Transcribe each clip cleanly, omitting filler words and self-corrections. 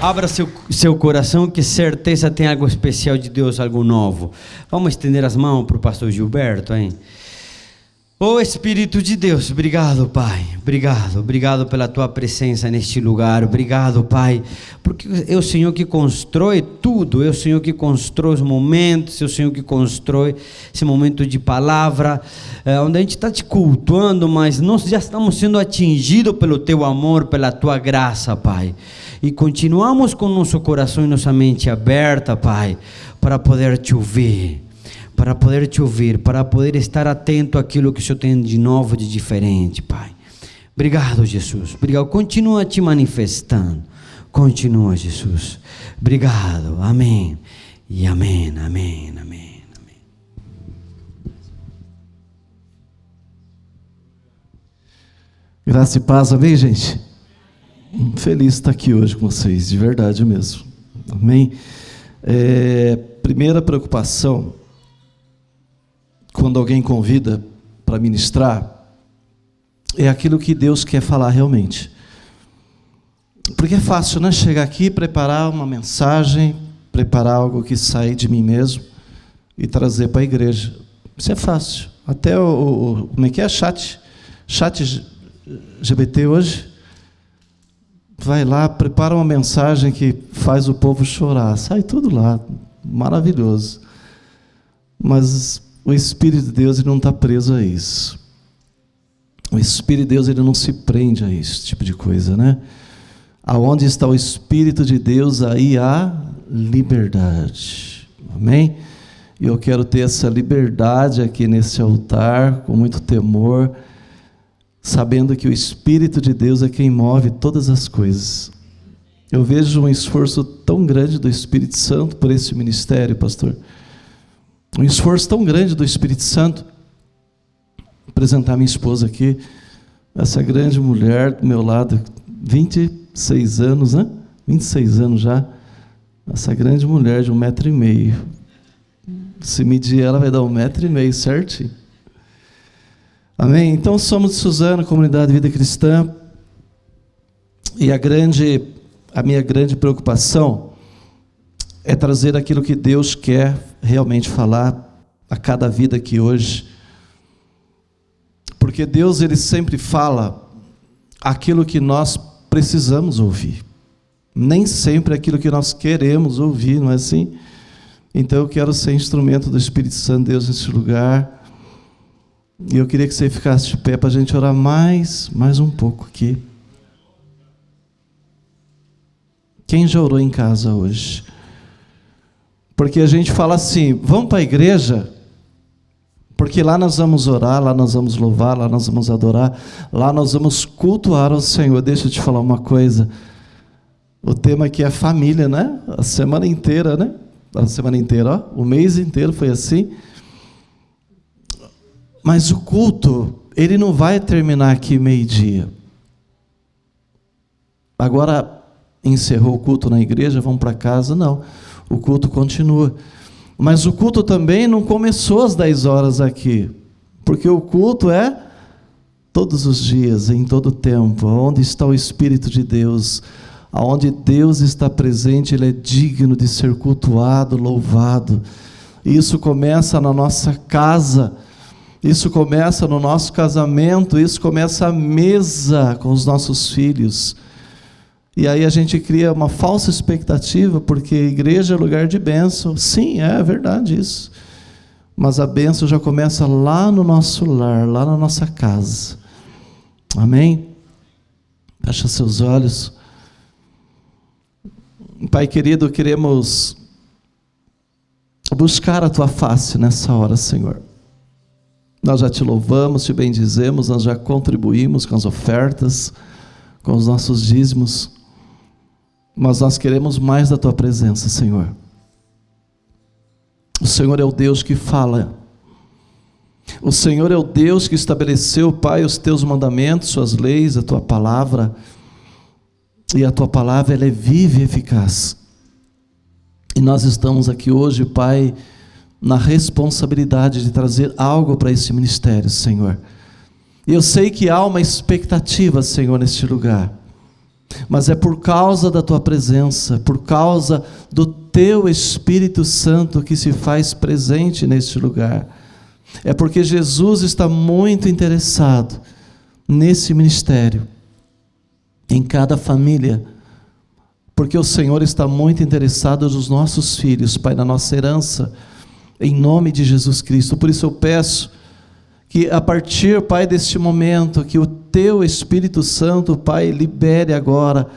Abra seu coração, que certeza tem algo especial de Deus, algo novo. Vamos estender as mãos para o pastor Gilberto, hein? Oh Espírito de Deus, obrigado, Pai, obrigado pela Tua presença neste lugar, obrigado, Pai, porque é o Senhor que constrói tudo, é o Senhor que constrói os momentos, é o Senhor que constrói esse momento de palavra, onde a gente está te cultuando, mas nós já estamos sendo atingidos pelo Teu amor, pela Tua graça, Pai, e continuamos com nosso coração e nossa mente aberta, Pai, para poder Te ouvir, para poder estar atento àquilo que o Senhor tem de novo, de diferente, Pai. Obrigado, Jesus. Obrigado. Continua te manifestando. Continua, Jesus. Obrigado. Amém. E amém, amém, amém, amém. Graça e paz, amém, gente? Feliz de estar aqui hoje com vocês, de verdade mesmo. Amém? Primeira preocupação, quando alguém convida para ministrar, é aquilo que Deus quer falar realmente. Porque é fácil, né? Chegar aqui, preparar uma mensagem, preparar algo que sai de mim mesmo e trazer para a igreja. Isso é fácil. Até como é que é? Chat GPT hoje. Vai lá, prepara uma mensagem que faz o povo chorar. Sai tudo lá. Maravilhoso. Mas o Espírito de Deus, ele não está preso a isso. O Espírito de Deus, ele não se prende a esse tipo de coisa, né? Aonde está o Espírito de Deus, aí há liberdade. Amém? E eu quero ter essa liberdade aqui nesse altar, com muito temor, sabendo que o Espírito de Deus é quem move todas as coisas. Eu vejo um esforço tão grande do Espírito Santo por esse ministério, pastor. Um esforço tão grande do Espírito Santo. Vou apresentar minha esposa aqui, essa grande mulher do meu lado, 26 anos, né? 26 anos já. Essa grande mulher de 1,5 m. Se medir ela vai dar 1,5 m, certo? Amém? Então somos de Suzano, Comunidade de Vida Cristã. E a minha grande preocupação é trazer aquilo que Deus quer realmente falar a cada vida aqui hoje. Porque Deus, ele sempre fala aquilo que nós precisamos ouvir. Nem sempre aquilo que nós queremos ouvir, não é assim? Então eu quero ser instrumento do Espírito Santo de Deus nesse lugar. E eu queria que você ficasse de pé para a gente orar mais um pouco aqui. Quem já orou em casa hoje? Porque a gente fala assim, vamos para a igreja, porque lá nós vamos orar, lá nós vamos louvar, lá nós vamos adorar, lá nós vamos cultuar ao Senhor. Deixa eu te falar uma coisa, o tema aqui é família, né? A semana inteira, né? A semana inteira, ó, o mês inteiro foi assim. Mas o culto, ele não vai terminar aqui meio-dia. Agora encerrou o culto na igreja, vamos para casa, não. O culto continua. Mas o culto também não começou às 10 horas aqui. Porque o culto é todos os dias, em todo o tempo. Onde está o Espírito de Deus? Aonde Deus está presente, Ele é digno de ser cultuado, louvado. Isso começa na nossa casa. Isso começa no nosso casamento. Isso começa à mesa com os nossos filhos. E aí a gente cria uma falsa expectativa, porque a igreja é lugar de bênção. Sim, é verdade isso. Mas a bênção já começa lá no nosso lar, lá na nossa casa. Amém? Fecha seus olhos. Pai querido, queremos buscar a Tua face nessa hora, Senhor. Nós já Te louvamos, Te bendizemos, nós já contribuímos com as ofertas, com os nossos dízimos. Mas nós queremos mais da Tua presença, Senhor. O Senhor é o Deus que fala. O Senhor é o Deus que estabeleceu, Pai, os Teus mandamentos, Suas leis, a Tua palavra. E a Tua palavra, ela é viva e eficaz. E nós estamos aqui hoje, Pai, na responsabilidade de trazer algo para esse ministério, Senhor. E eu sei que há uma expectativa, Senhor, neste lugar. mas é por causa da tua presença, por causa do teu Espírito Santo que se faz presente neste lugar. É porque Jesus está muito interessado nesse ministério, em cada família, porque o Senhor está muito interessado nos nossos filhos, Pai, na nossa herança, em nome de Jesus Cristo. Por isso eu peço que a partir, Pai, deste momento, que o teu Espírito Santo, Pai, libere agora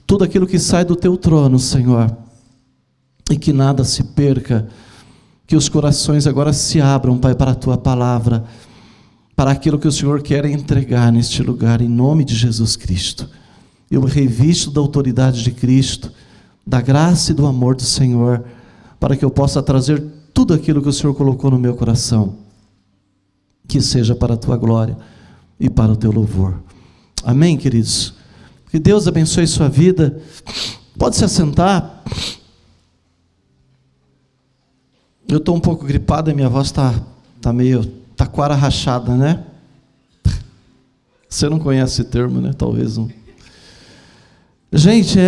tudo aquilo que sai do teu trono, Senhor, e que nada se perca, que os corações agora se abram, Pai, para a tua palavra, para aquilo que o Senhor quer entregar neste lugar, em nome de Jesus Cristo. Eu me revisto da autoridade de Cristo, da graça e do amor do Senhor, para que eu possa trazer tudo aquilo que o Senhor colocou no meu coração, que seja para a tua glória e para o teu louvor. Amém, queridos? Que Deus abençoe sua vida. Pode se assentar. Eu estou um pouco gripado e minha voz está meio taquara rachada, né? Você não conhece esse termo, né? Talvez não. Gente,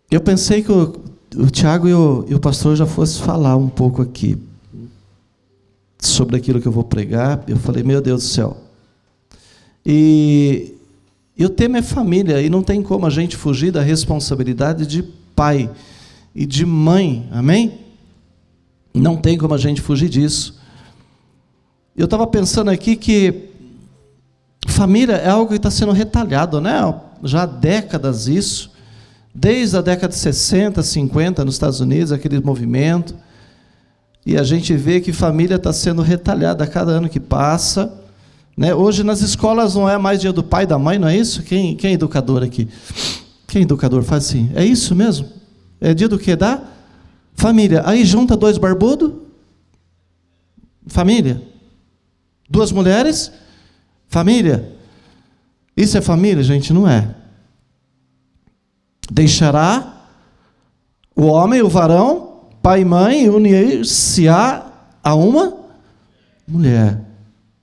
eu pensei que o Tiago e o pastor já fossem falar um pouco aqui sobre aquilo que eu vou pregar. Eu falei, meu Deus do céu. E o tema é família, e não tem como a gente fugir da responsabilidade de pai e de mãe, amém? Não tem como a gente fugir disso. Eu estava pensando aqui que família é algo que está sendo retalhado, né? Já há décadas isso, desde a década de 60, 50, nos Estados Unidos, aquele movimento, e a gente vê que família está sendo retalhada a cada ano que passa, né? Hoje nas escolas não é mais dia do pai e da mãe, não é isso? Quem é educador aqui? Quem é educador faz assim? É isso mesmo? É dia do quê? Da família. Aí junta dois barbudos, família. Duas mulheres, família. Isso é família, gente? Não é. Deixará o homem, o varão, pai e mãe, e unir-se-á a uma mulher.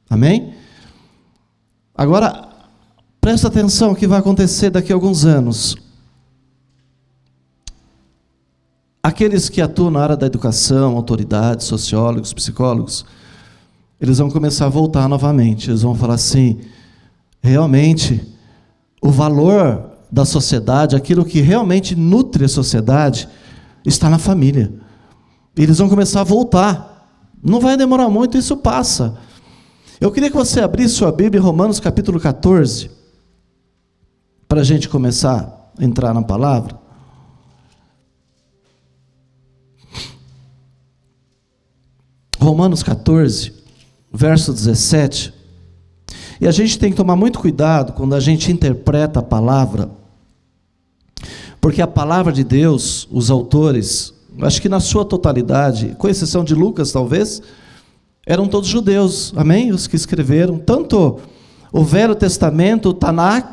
Amém? Agora, presta atenção o que vai acontecer daqui a alguns anos. Aqueles que atuam na área da educação, autoridades, sociólogos, psicólogos, eles vão começar a voltar novamente. Eles vão falar assim, realmente, o valor da sociedade, aquilo que realmente nutre a sociedade, está na família. Eles vão começar a voltar. Não vai demorar muito, isso passa. Eu queria que você abrisse sua Bíblia em Romanos capítulo 14, para a gente começar a entrar na palavra. Romanos 14, verso 17. E a gente tem que tomar muito cuidado quando a gente interpreta a palavra, porque a palavra de Deus, os autores, acho que na sua totalidade, com exceção de Lucas talvez, eram todos judeus, amém? Os que escreveram, tanto o Velho Testamento, o Tanakh,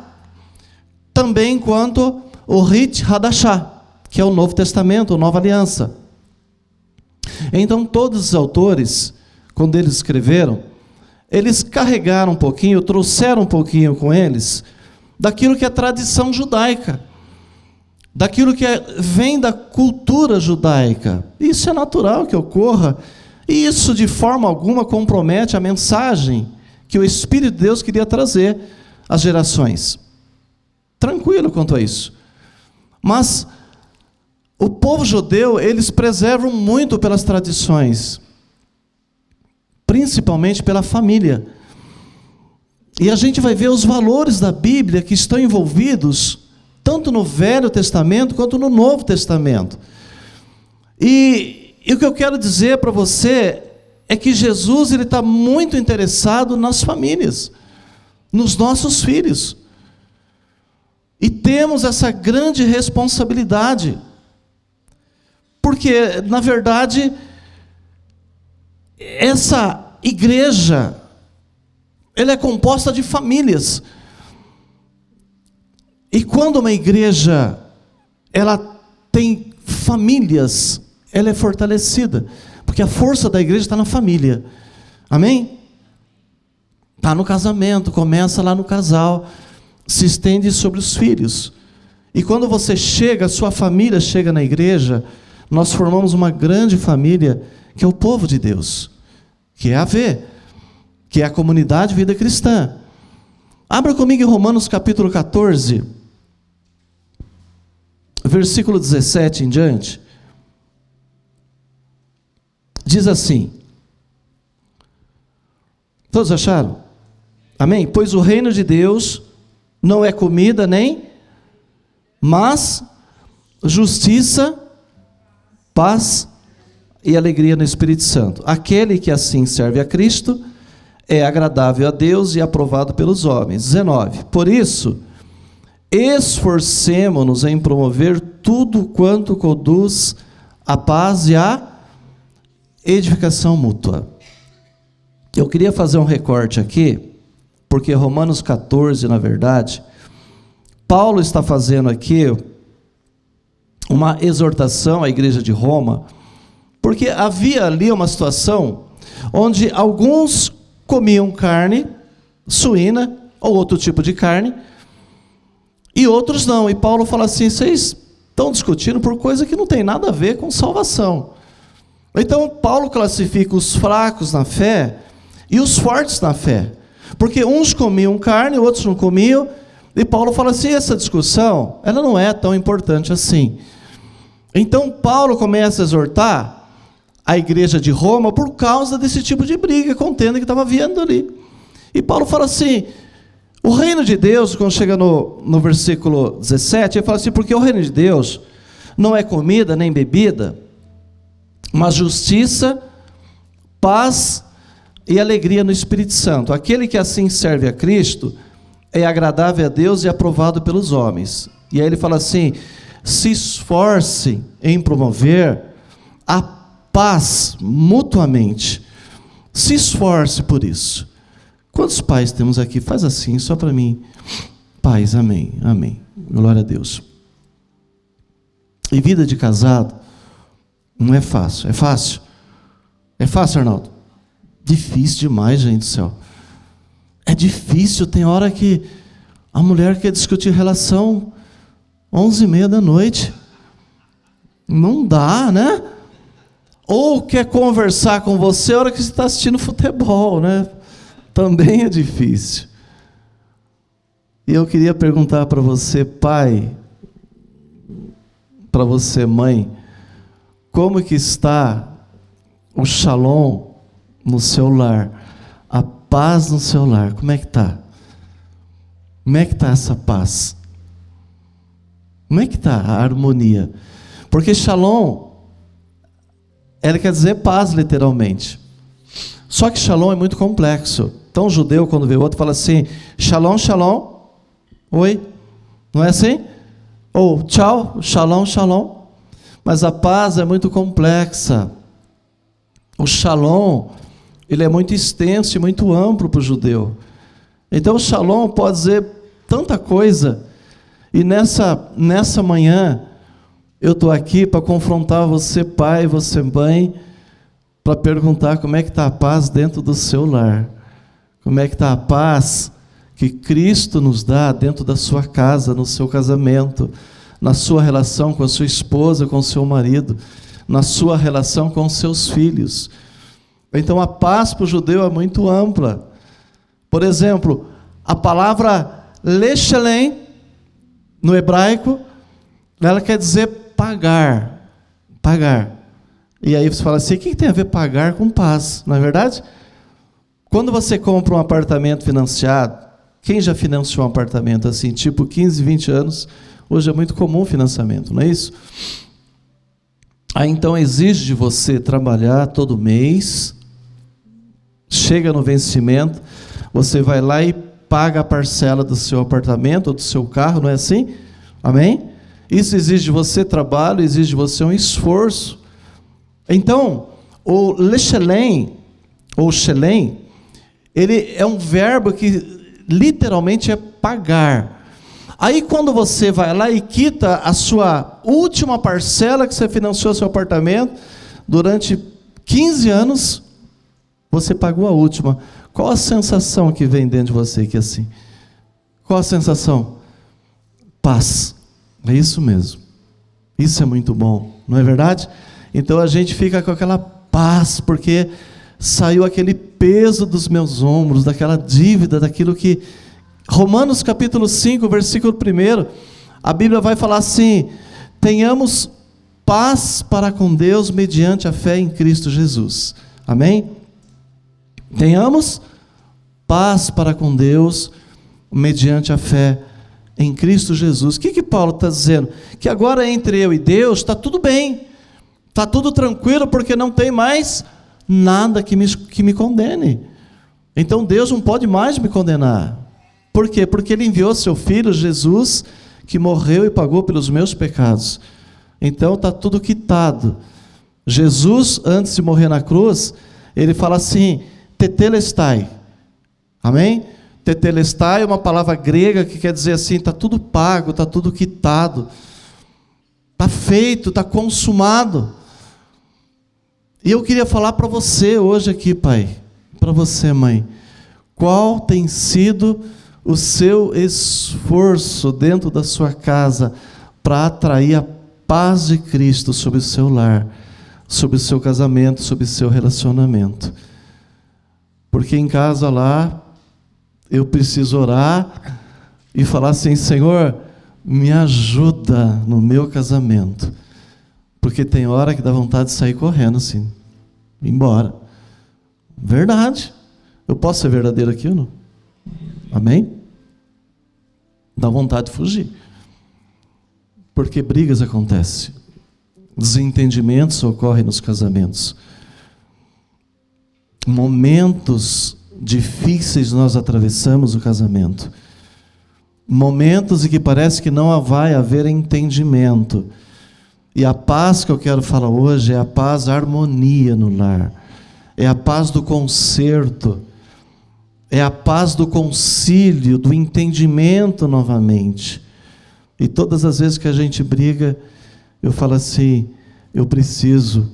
também quanto o Rit Hadashah, que é o Novo Testamento, a Nova Aliança. Então todos os autores, quando eles escreveram, eles carregaram um pouquinho, trouxeram um pouquinho com eles, daquilo que é tradição judaica, daquilo que vem da cultura judaica. Isso é natural que ocorra, e isso de forma alguma compromete a mensagem que o Espírito de Deus queria trazer às gerações. Tranquilo quanto a isso. Mas o povo judeu, eles preservam muito pelas tradições, principalmente pela família. E a gente vai ver os valores da Bíblia que estão envolvidos tanto no Velho Testamento quanto no Novo Testamento. E o que eu quero dizer para você é que Jesus ele está muito interessado nas famílias, nos nossos filhos. E temos essa grande responsabilidade, porque, na verdade, essa igreja, ela é composta de famílias. E quando uma igreja, ela tem famílias, ela é fortalecida, porque a força da igreja está na família, amém? Está no casamento, começa lá no casal, se estende sobre os filhos. E quando você chega, a sua família chega na igreja, nós formamos uma grande família, que é o povo de Deus, que é a AV, que é a comunidade Vida Cristã. Abra comigo em Romanos capítulo 14, versículo 17 em diante. Diz assim: todos acharam? Amém? Pois o reino de Deus não é comida nem, mas justiça, paz e alegria no Espírito Santo. Aquele que assim serve a Cristo é agradável a Deus e aprovado pelos homens. 19. Por isso, esforcemo-nos em promover tudo quanto conduz à paz e à edificação mútua. Eu queria fazer um recorte aqui, porque Romanos 14, na verdade, Paulo está fazendo aqui uma exortação à igreja de Roma, porque havia ali uma situação onde alguns comiam carne suína ou outro tipo de carne, e outros não. E Paulo fala assim: vocês estão discutindo por coisa que não tem nada a ver com salvação. Então Paulo classifica os fracos na fé e os fortes na fé, porque uns comiam carne, outros não comiam, e Paulo fala assim: essa discussão, ela não é tão importante assim. Então Paulo começa a exortar a igreja de Roma por causa desse tipo de briga, contenda que estava havendo ali. E Paulo fala assim: o reino de Deus, quando chega no versículo 17, ele fala assim: porque o reino de Deus não é comida nem bebida, mas justiça, paz e alegria no Espírito Santo. Aquele que assim serve a Cristo é agradável a Deus e aprovado pelos homens. E aí ele fala assim: se esforcem em promover a paz mutuamente. Se esforce por isso. Quantos pais temos aqui? Faz assim, só para mim. Pais, amém, amém. Glória a Deus. E vida de casado não é fácil. É fácil? É fácil, Arnaldo? Difícil demais, gente do céu. É difícil. Tem hora que a mulher quer discutir relação 11h30 da noite. Não dá, né? Ou quer conversar com você a hora que você está assistindo futebol, né? Também é difícil. E eu queria perguntar para você, pai, para você, mãe, como que está o shalom no seu lar, a paz no seu lar? Como é que está? Como é que está essa paz? Como é que está a harmonia? Porque shalom, ela quer dizer paz, literalmente. Só que shalom é muito complexo. Então o judeu, quando vê o outro, fala assim: shalom, shalom. Oi? Não é assim? Ou tchau, shalom, shalom. Mas a paz é muito complexa. O shalom, ele é muito extenso e muito amplo para o judeu. Então o shalom pode dizer tanta coisa. E nessa manhã, eu estou aqui para confrontar você, pai, você, mãe, para perguntar como é que está a paz dentro do seu lar. Como é que está a paz que Cristo nos dá dentro da sua casa, no seu casamento, na sua relação com a sua esposa, com o seu marido, na sua relação com os seus filhos. Então a paz para o judeu é muito ampla. Por exemplo, a palavra lechelem, no hebraico, ela quer dizer pagar. Pagar. E aí você fala assim: o que tem a ver pagar com paz? Não é verdade? Quando você compra um apartamento financiado, quem já financiou um apartamento assim, tipo 15, 20 anos, hoje é muito comum o financiamento, não é isso? Aí então exige de você trabalhar todo mês, chega no vencimento, você vai lá e paga a parcela do seu apartamento ou do seu carro, não é assim? Amém? Isso exige de você trabalho, exige de você um esforço. Então, o lechelem, ou shelem, ele é um verbo que literalmente é pagar. Aí quando você vai lá e quita a sua última parcela que você financiou seu apartamento, durante 15 anos, você pagou a última. Qual a sensação que vem dentro de você que assim? Qual a sensação? Paz. É isso mesmo. Isso é muito bom, não é verdade? Então a gente fica com aquela paz, porque saiu aquele peso dos meus ombros, daquela dívida, daquilo que... Romanos capítulo 5, versículo 1, a Bíblia vai falar assim: tenhamos paz para com Deus mediante a fé em Cristo Jesus. Amém? Tenhamos paz para com Deus mediante a fé em Cristo Jesus. O que Paulo está dizendo? Que agora entre eu e Deus está tudo bem, está tudo tranquilo, porque não tem mais nada que me condene. Então Deus não pode mais me condenar. Por quê? Porque Ele enviou seu Filho Jesus, que morreu e pagou pelos meus pecados. Então está tudo quitado. Jesus, antes de morrer na cruz, Ele fala assim: tetelestai. Amém? Tetelestai é uma palavra grega que quer dizer assim: está tudo pago, está tudo quitado, está feito, está consumado. E eu queria falar para você hoje aqui, pai, para você, mãe, qual tem sido o seu esforço dentro da sua casa para atrair a paz de Cristo sobre o seu lar, sobre o seu casamento, sobre o seu relacionamento? Porque em casa lá, eu preciso orar e falar assim: Senhor, me ajuda no meu casamento. Porque tem hora que dá vontade de sair correndo assim, ir embora. Verdade. Eu posso ser verdadeiro aqui ou não? Amém? Dá vontade de fugir. Porque brigas acontecem. Desentendimentos ocorrem nos casamentos. Momentos difíceis nós atravessamos o casamento. Momentos em que parece que não vai haver entendimento. E a paz que eu quero falar hoje é a paz, a harmonia no lar. É a paz do conserto. É a paz do concílio, do entendimento novamente. E todas as vezes que a gente briga, eu falo assim: eu preciso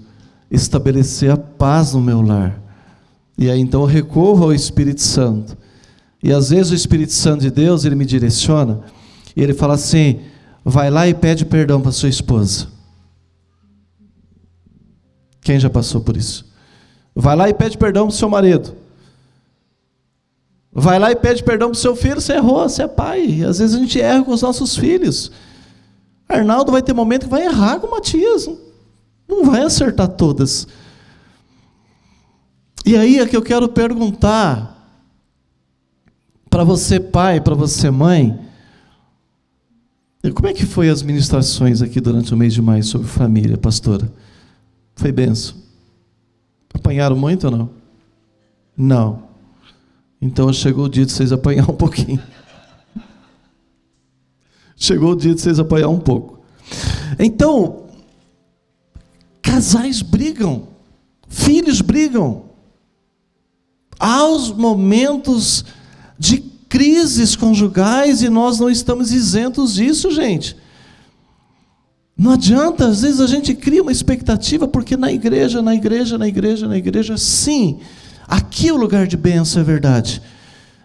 estabelecer a paz no meu lar. E aí então eu recorro ao Espírito Santo. E às vezes o Espírito Santo de Deus, ele me direciona, e ele fala assim: vai lá e pede perdão para sua esposa. Quem já passou por isso? Vai lá e pede perdão para o seu marido. Vai lá e pede perdão para o seu filho. Você errou, você é pai. E às vezes a gente erra com os nossos filhos. Arnaldo vai ter momento que vai errar com o Matias. Não vai acertar todas. E aí é que eu quero perguntar para você, pai, para você, mãe, como é que foi as ministrações aqui durante o mês de maio sobre família, pastora? Foi bênção? Apanharam muito ou não? Não. Então chegou o dia de vocês apanhar um pouquinho. Chegou o dia de vocês apanhar um pouco. Então, casais brigam, filhos brigam. Há os momentos de crises conjugais e nós não estamos isentos disso, gente. Não adianta, às vezes a gente cria uma expectativa, porque na igreja, sim, aqui é o lugar de bênção, é verdade.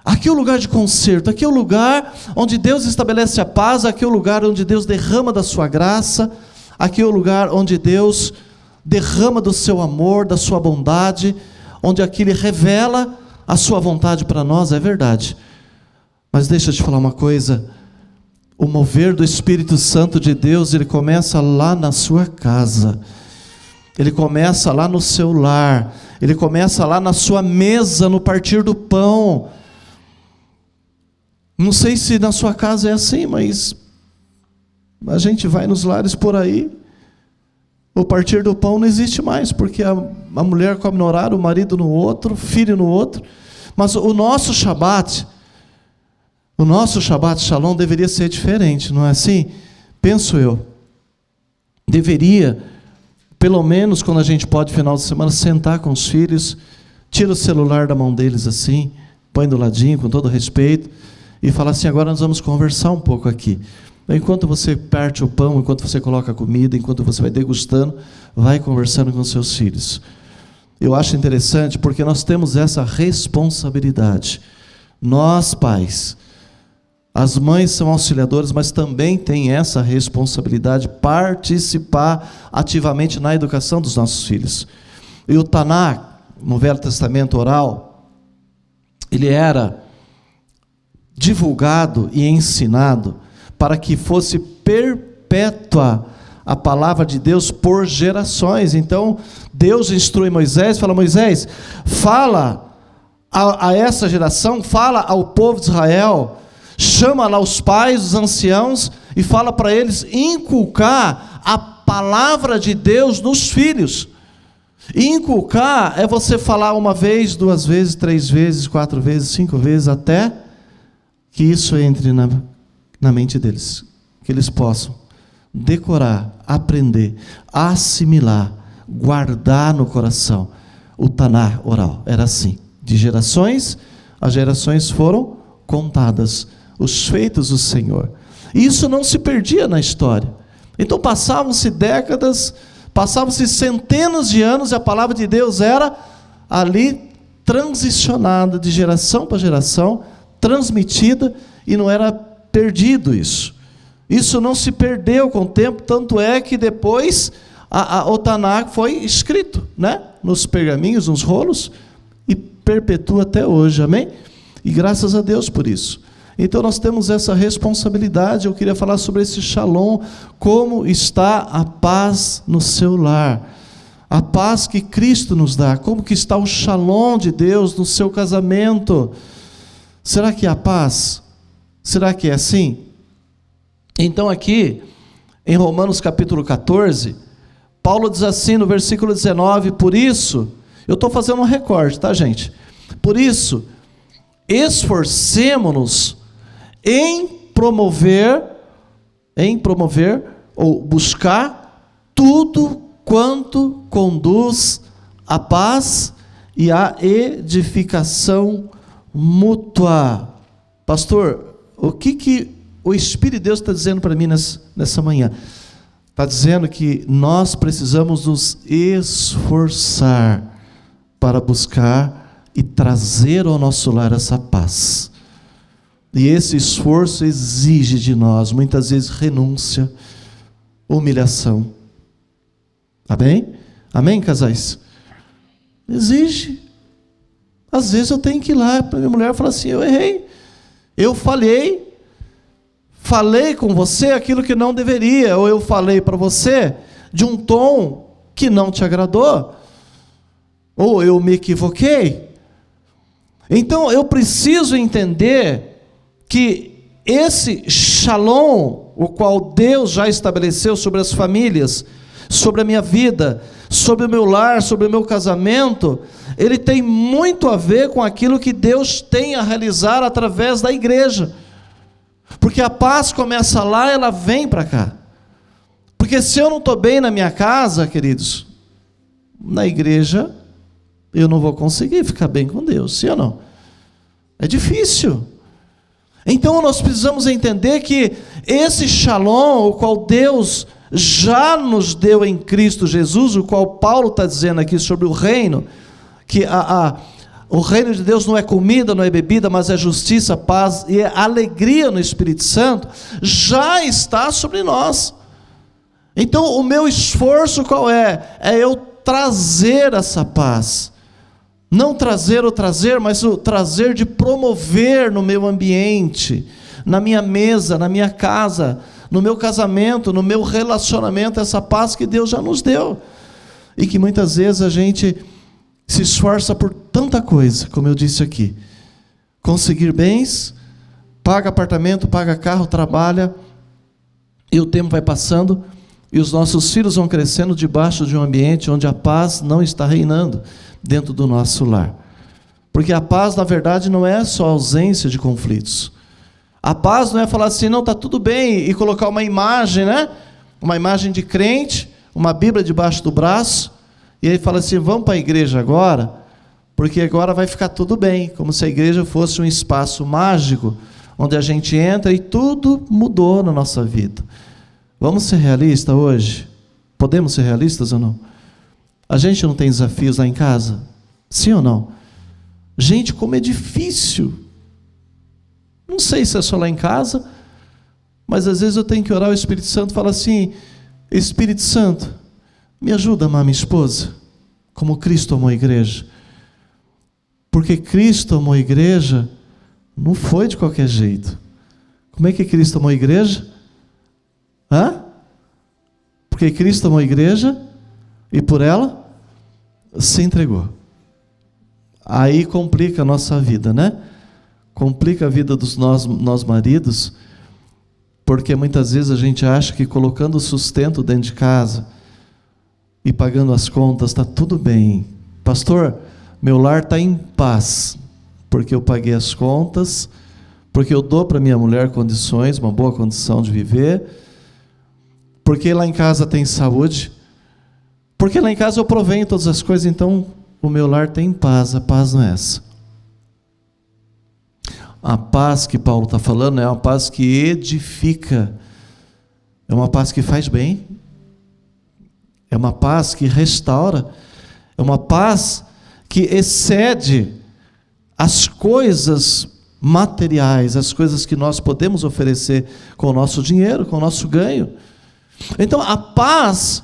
Aqui é o lugar de conserto, aqui é o lugar onde Deus estabelece a paz, aqui é o lugar onde Deus derrama da sua graça, aqui é o lugar onde Deus derrama do seu amor, da sua bondade, onde aqui Ele revela a sua vontade para nós, é verdade. Mas deixa eu te falar uma coisa: o mover do Espírito Santo de Deus, ele começa lá na sua casa, ele começa lá no seu lar, ele começa lá na sua mesa, no partir do pão. Não sei se na sua casa é assim, mas a gente vai nos lares por aí, o partir do pão não existe mais, porque a mulher come no horário, o marido no outro, o filho no outro. Mas o nosso Shabat Shalom deveria ser diferente, não é assim? Penso eu. Deveria, pelo menos quando a gente pode, final de semana, sentar com os filhos, tira o celular da mão deles assim, põe do ladinho, com todo respeito, e fala assim: agora nós vamos conversar um pouco aqui. Enquanto você parte o pão, enquanto você coloca a comida, enquanto você vai degustando, vai conversando com seus filhos. Eu acho interessante porque nós temos essa responsabilidade. Nós, pais, As mães são auxiliadoras, mas também têm essa responsabilidade de participar ativamente na educação dos nossos filhos. E o Tanakh, no Velho Testamento oral, ele era divulgado e ensinado para que fosse perpétua a palavra de Deus por gerações. Então, Deus instrui Moisés, fala: Moisés, fala a essa geração, fala ao povo de Israel, chama lá os pais, os anciãos, e fala para eles inculcar a palavra de Deus nos filhos. E inculcar é você falar uma vez, 2 vezes, 3 vezes, 4 vezes, 5 vezes, até que isso entre na mente deles, que eles possam decorar, aprender, assimilar, guardar no coração. O Tanakh oral era assim, de gerações a gerações foram contadas os feitos do Senhor. E isso não se perdia na história. Então passavam-se décadas, passavam-se centenas de anos, e a palavra de Deus era ali transicionada de geração para geração, transmitida, e não era perdido isso. Isso não se perdeu com o tempo, tanto é que depois o Tanakh foi escrito, né, nos pergaminhos, nos rolos, e perpetua até hoje, amém? E graças a Deus por isso. Então nós temos essa responsabilidade. Eu queria falar sobre esse shalom, como está a paz no seu lar, a paz que Cristo nos dá, como que está o shalom de Deus no seu casamento. Será que há paz? Será que é assim? Então aqui, em Romanos capítulo 14, Paulo diz assim no versículo 19, por isso, eu estou fazendo um recorte, tá, gente? Por isso, esforcemo-nos em promover ou buscar tudo quanto conduz à paz e à edificação mútua. Pastor, o que o Espírito de Deus está dizendo para mim nessa manhã? Está dizendo que nós precisamos nos esforçar para buscar e trazer ao nosso lar essa paz. E esse esforço exige de nós, muitas vezes, renúncia, humilhação. Amém? Amém, casais? Exige. Às vezes eu tenho que ir lá para minha mulher e falar assim: eu errei, eu falei com você aquilo que não deveria, ou eu falei para você de um tom que não te agradou, ou eu me equivoquei. Então eu preciso entender que esse shalom, o qual Deus já estabeleceu sobre as famílias, sobre a minha vida, sobre o meu lar, sobre o meu casamento, ele tem muito a ver com aquilo que Deus tem a realizar através da igreja. Porque a paz começa lá, ela vem para cá. Porque se eu não estou bem na minha casa, queridos, na igreja eu não vou conseguir ficar bem com Deus, sim ou não? É difícil. Então nós precisamos entender que esse shalom, o qual Deus já nos deu em Cristo Jesus, o qual Paulo está dizendo aqui sobre o reino, que o reino de Deus não é comida, não é bebida, mas é justiça, paz e é alegria no Espírito Santo, já está sobre nós. Então o meu esforço qual é? É eu trazer essa paz. Não trazer o trazer, mas o trazer de promover no meu ambiente, na minha mesa, na minha casa, no meu casamento, no meu relacionamento, essa paz que Deus já nos deu. E que muitas vezes a gente se esforça por tanta coisa, como eu disse aqui. Conseguir bens, paga apartamento, paga carro, trabalha, e o tempo vai passando, e os nossos filhos vão crescendo debaixo de um ambiente onde a paz não está reinando dentro do nosso lar. Porque a paz, na verdade, não é só ausência de conflitos. A paz não é falar assim, não, está tudo bem, e colocar uma imagem, né? Uma imagem de crente, uma Bíblia debaixo do braço, e aí fala assim, vamos para a igreja agora, porque agora vai ficar tudo bem, como se a igreja fosse um espaço mágico, onde a gente entra e tudo mudou na nossa vida. Vamos ser realistas hoje? Podemos ser realistas ou não? A gente não tem desafios lá em casa? Sim ou não? Gente, como é difícil. Não sei se é só lá em casa, mas às vezes eu tenho que orar ao Espírito Santo e falar assim: Espírito Santo, me ajuda a amar minha esposa, como Cristo amou a igreja. Porque Cristo amou a igreja, não foi de qualquer jeito. Como é que Cristo amou a igreja? Porque Cristo amou a igreja e por ela se entregou. Aí complica a nossa vida, né? Complica a vida dos nós maridos, porque muitas vezes a gente acha que colocando o sustento dentro de casa e pagando as contas está tudo bem. Pastor, meu lar está em paz, porque eu paguei as contas, porque eu dou para minha mulher condições, uma boa condição de viver, porque lá em casa tem saúde, porque lá em casa eu provenho todas as coisas, então o meu lar tem paz. A paz não é essa. A paz que Paulo está falando é uma paz que edifica, é uma paz que faz bem, é uma paz que restaura, é uma paz que excede as coisas materiais, as coisas que nós podemos oferecer com o nosso dinheiro, com o nosso ganho. Então a paz,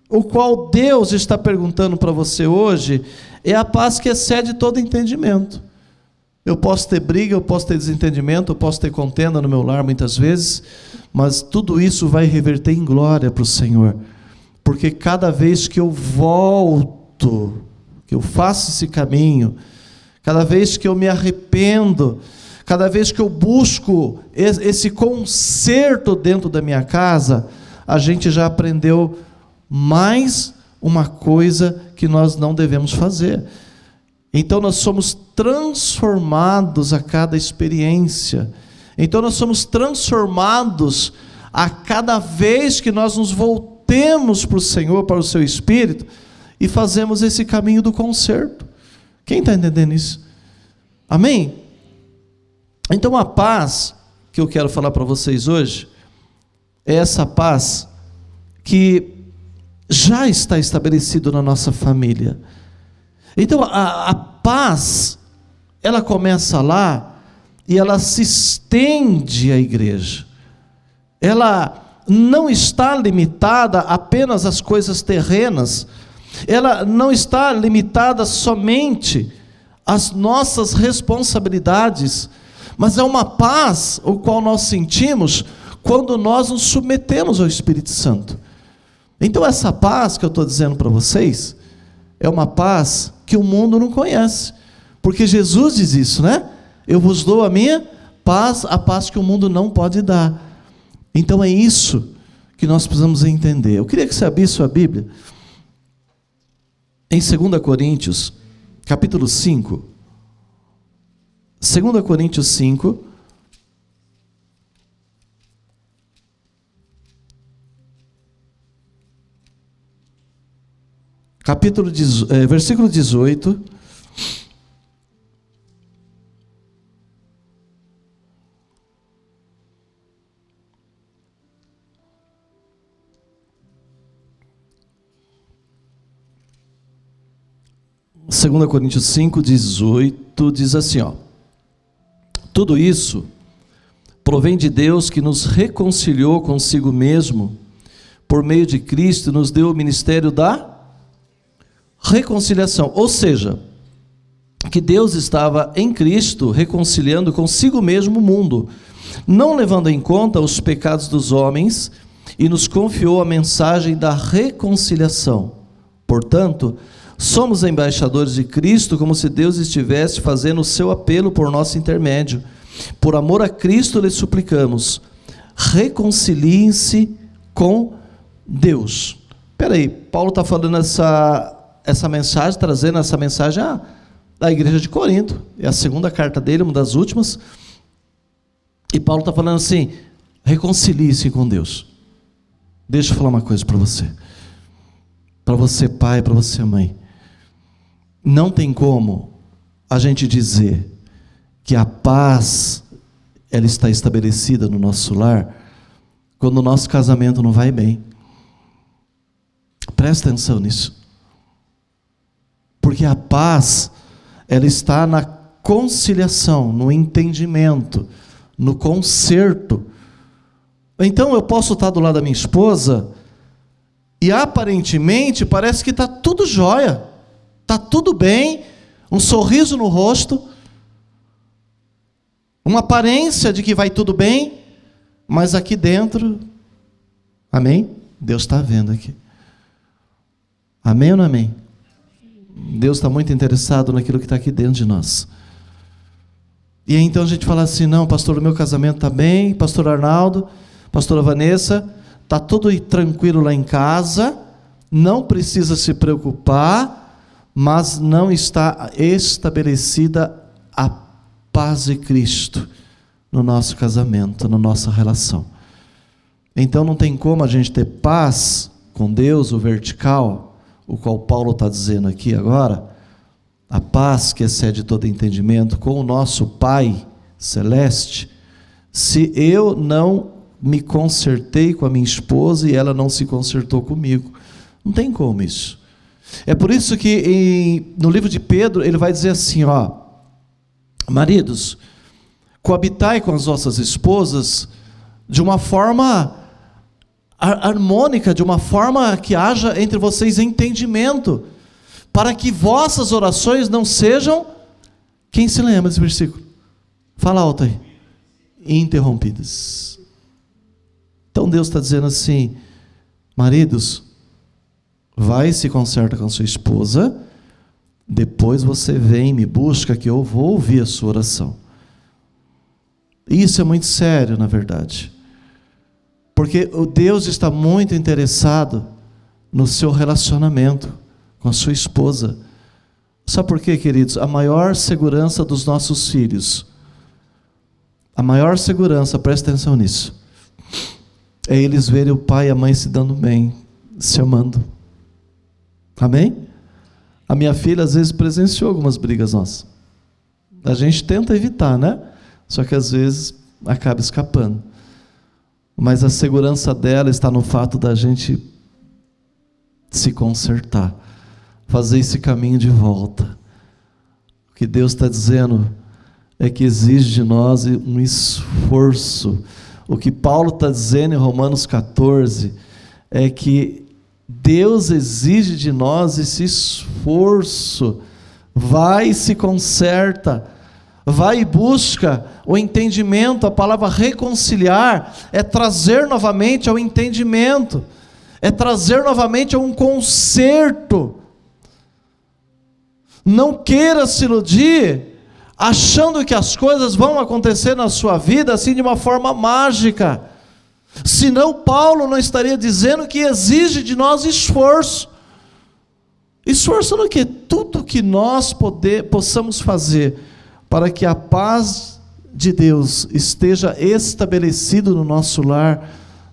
o qual Deus está perguntando para você hoje, é a paz que excede todo entendimento. Eu posso ter briga, eu posso ter desentendimento, eu posso ter contenda no meu lar muitas vezes, mas tudo isso vai reverter em glória para o Senhor, porque cada vez que eu volto, que eu faço esse caminho, cada vez que eu me arrependo, cada vez que eu busco esse conserto dentro da minha casa, a gente já aprendeu mais uma coisa que nós não devemos fazer. Então nós somos transformados a cada experiência. Então nós somos transformados a cada vez que nós nos voltemos para o Senhor, para o seu Espírito, e fazemos esse caminho do conserto. Quem está entendendo isso? Amém? Então a paz que eu quero falar para vocês hoje é essa paz que já está estabelecida na nossa família. Então a paz, ela começa lá e ela se estende à igreja. Ela não está limitada apenas às coisas terrenas, ela não está limitada somente às nossas responsabilidades, mas é uma paz o qual nós sentimos quando nós nos submetemos ao Espírito Santo. Então essa paz que eu estou dizendo para vocês é uma paz que o mundo não conhece, porque Jesus diz isso, né? Eu vos dou a minha paz, a paz que o mundo não pode dar. Então é isso que nós precisamos entender. Eu queria que você abrisse sua Bíblia em 2 Coríntios, capítulo 5. 2 Coríntios 5. Versículo 18. Segunda Coríntios 5, 18, diz assim, tudo isso provém de Deus, que nos reconciliou consigo mesmo, por meio de Cristo, nos deu o ministério da reconciliação, ou seja, que Deus estava em Cristo reconciliando consigo mesmo o mundo, não levando em conta os pecados dos homens, e nos confiou a mensagem da reconciliação. Portanto, somos embaixadores de Cristo, como se Deus estivesse fazendo o seu apelo por nosso intermédio. Por amor a Cristo lhe suplicamos, reconciliem-se com Deus. Espera aí, Paulo está falando essa mensagem, trazendo essa mensagem à igreja de Corinto. É a segunda carta dele, uma das últimas. E Paulo está falando assim, reconcilie-se com Deus. Deixa eu falar uma coisa para você. Para você pai, para você mãe. Não tem como a gente dizer que a paz ela está estabelecida no nosso lar quando o nosso casamento não vai bem. Presta atenção nisso. Porque a paz ela está na conciliação, no entendimento. no conserto. Então eu posso estar do lado da minha esposa e aparentemente parece que está tudo jóia, está tudo bem, um sorriso no rosto, uma aparência de que vai tudo bem, mas aqui dentro, amém? Deus está vendo aqui. Amém ou não amém? Deus está muito interessado naquilo que está aqui dentro de nós. E aí então a gente fala assim, não, pastor, o meu casamento está bem, pastor Arnaldo, pastora Vanessa, está tudo tranquilo lá em casa, não precisa se preocupar, mas não está estabelecida a paz de Cristo no nosso casamento, na nossa relação. Então não tem como a gente ter paz com Deus, o vertical, o qual Paulo está dizendo aqui agora, a paz que excede todo entendimento, com o nosso Pai Celeste, se eu não me consertei com a minha esposa e ela não se consertou comigo. Não tem como isso. É por isso que no livro de Pedro ele vai dizer assim, ó, maridos, coabitai com as vossas esposas de uma forma harmônica, de uma forma que haja entre vocês entendimento, para que vossas orações não sejam, quem se lembra desse versículo? Fala alto aí. Interrompidas. Então Deus está dizendo assim, maridos, vai e se conserta com sua esposa, depois você vem e me busca que eu vou ouvir a sua oração. Isso é muito sério, na verdade. Porque o Deus está muito interessado no seu relacionamento com a sua esposa. Sabe por quê, queridos? A maior segurança dos nossos filhos, a maior segurança, presta atenção nisso, é eles verem o pai e a mãe se dando bem, se amando. Amém? A minha filha às vezes presenciou algumas brigas nossas. A gente tenta evitar, né? Só que às vezes acaba escapando. Mas a segurança dela está no fato da gente se consertar, fazer esse caminho de volta. O que Deus está dizendo é que exige de nós um esforço. O que Paulo está dizendo em Romanos 14 é que Deus exige de nós esse esforço. Vai e se conserta, vai e busca o entendimento. A palavra reconciliar é trazer novamente ao entendimento, é trazer novamente a um conserto. Não queira se iludir achando que as coisas vão acontecer na sua vida assim de uma forma mágica. Senão Paulo não estaria dizendo que exige de nós esforço. Esforço no quê? Tudo que nós possamos fazer para que a paz de Deus esteja estabelecido no nosso lar,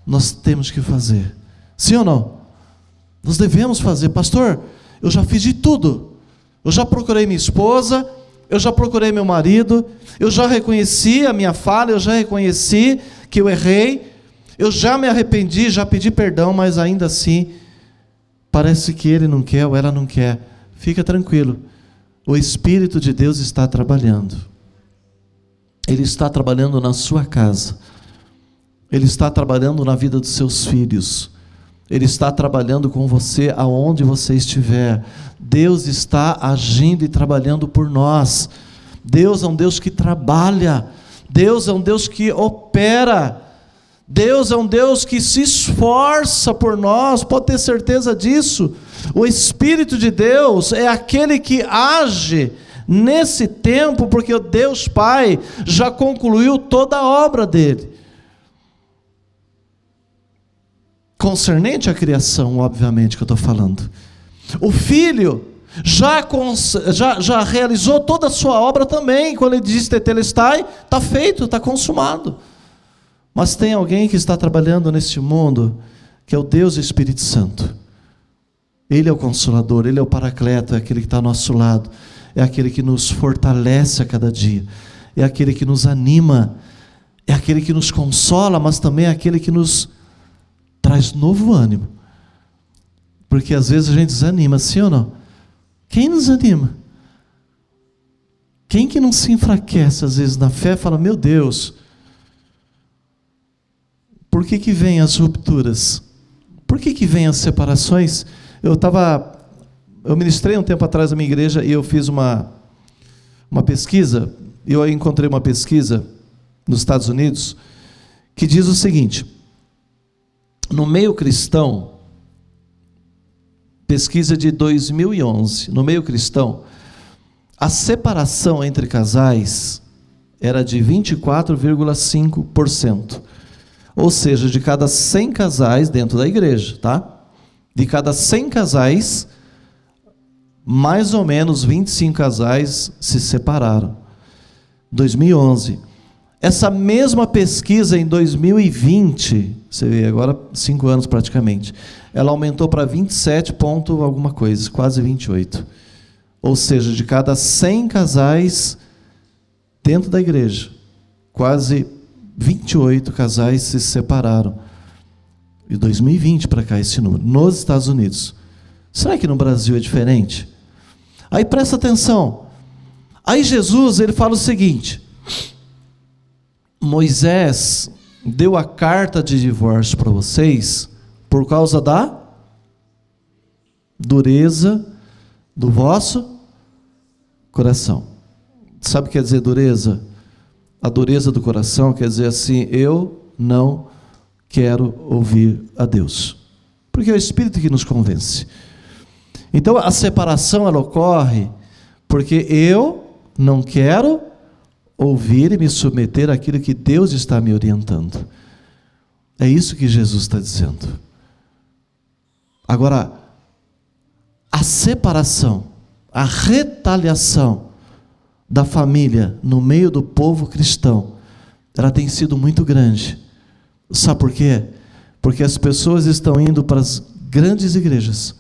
nós temos que fazer. Sim ou não? Nós devemos fazer. Pastor, eu já fiz de tudo. Eu já procurei minha esposa, eu já procurei meu marido, eu já reconheci a minha falha, eu já reconheci que eu errei, eu já me arrependi, já pedi perdão, mas ainda assim, parece que ele não quer ou ela não quer. Fica tranquilo, o Espírito de Deus está trabalhando. Ele está trabalhando na sua casa, Ele está trabalhando na vida dos seus filhos, Ele está trabalhando com você aonde você estiver. Deus está agindo e trabalhando por nós. Deus é um Deus que trabalha, Deus é um Deus que opera, Deus é um Deus que se esforça por nós, pode ter certeza disso. O Espírito de Deus é aquele que age nesse tempo, porque o Deus Pai já concluiu toda a obra dele. Concernente à criação, obviamente, que eu estou falando. O Filho já realizou toda a sua obra também. Quando ele diz tetelestai, está feito, está consumado. Mas tem alguém que está trabalhando neste mundo, que é o Deus Espírito Santo. Ele é o Consolador, Ele é o Paracleto, é aquele que está ao nosso lado, é aquele que nos fortalece a cada dia, é aquele que nos anima, é aquele que nos consola, mas também é aquele que nos traz novo ânimo. Porque às vezes a gente desanima, sim ou não? Quem nos anima? Quem que não se enfraquece às vezes na fé, fala, meu Deus, Por que que vêm as rupturas? Por que que vêm as separações? Eu ministrei um tempo atrás na minha igreja e eu fiz uma pesquisa. Eu encontrei uma pesquisa nos Estados Unidos que diz o seguinte: no meio cristão, pesquisa de 2011, no meio cristão, a separação entre casais era de 24,5%. Ou seja, de cada 100 casais dentro da igreja, tá? De cada 100 casais, mais ou menos 25 casais se separaram. 2011. Essa mesma pesquisa em 2020, você vê, agora 5 anos praticamente, ela aumentou para 27 ponto alguma coisa, quase 28. Ou seja, de cada 100 casais dentro da igreja, quase 28 casais se separaram. De 2020 para cá esse número, nos Estados Unidos. Será que no Brasil é diferente? Aí presta atenção. Aí Jesus, ele fala o seguinte: Moisés deu a carta de divórcio para vocês por causa da dureza do vosso coração. Sabe o que quer dizer dureza? A dureza do coração quer dizer assim: eu não quero ouvir a Deus. Porque é o Espírito que nos convence. Então a separação ela ocorre porque eu não quero ouvir e me submeter àquilo que Deus está me orientando. É isso que Jesus está dizendo. Agora, a separação, a retaliação da família no meio do povo cristão, ela tem sido muito grande. Sabe por quê? Porque as pessoas estão indo para as grandes igrejas,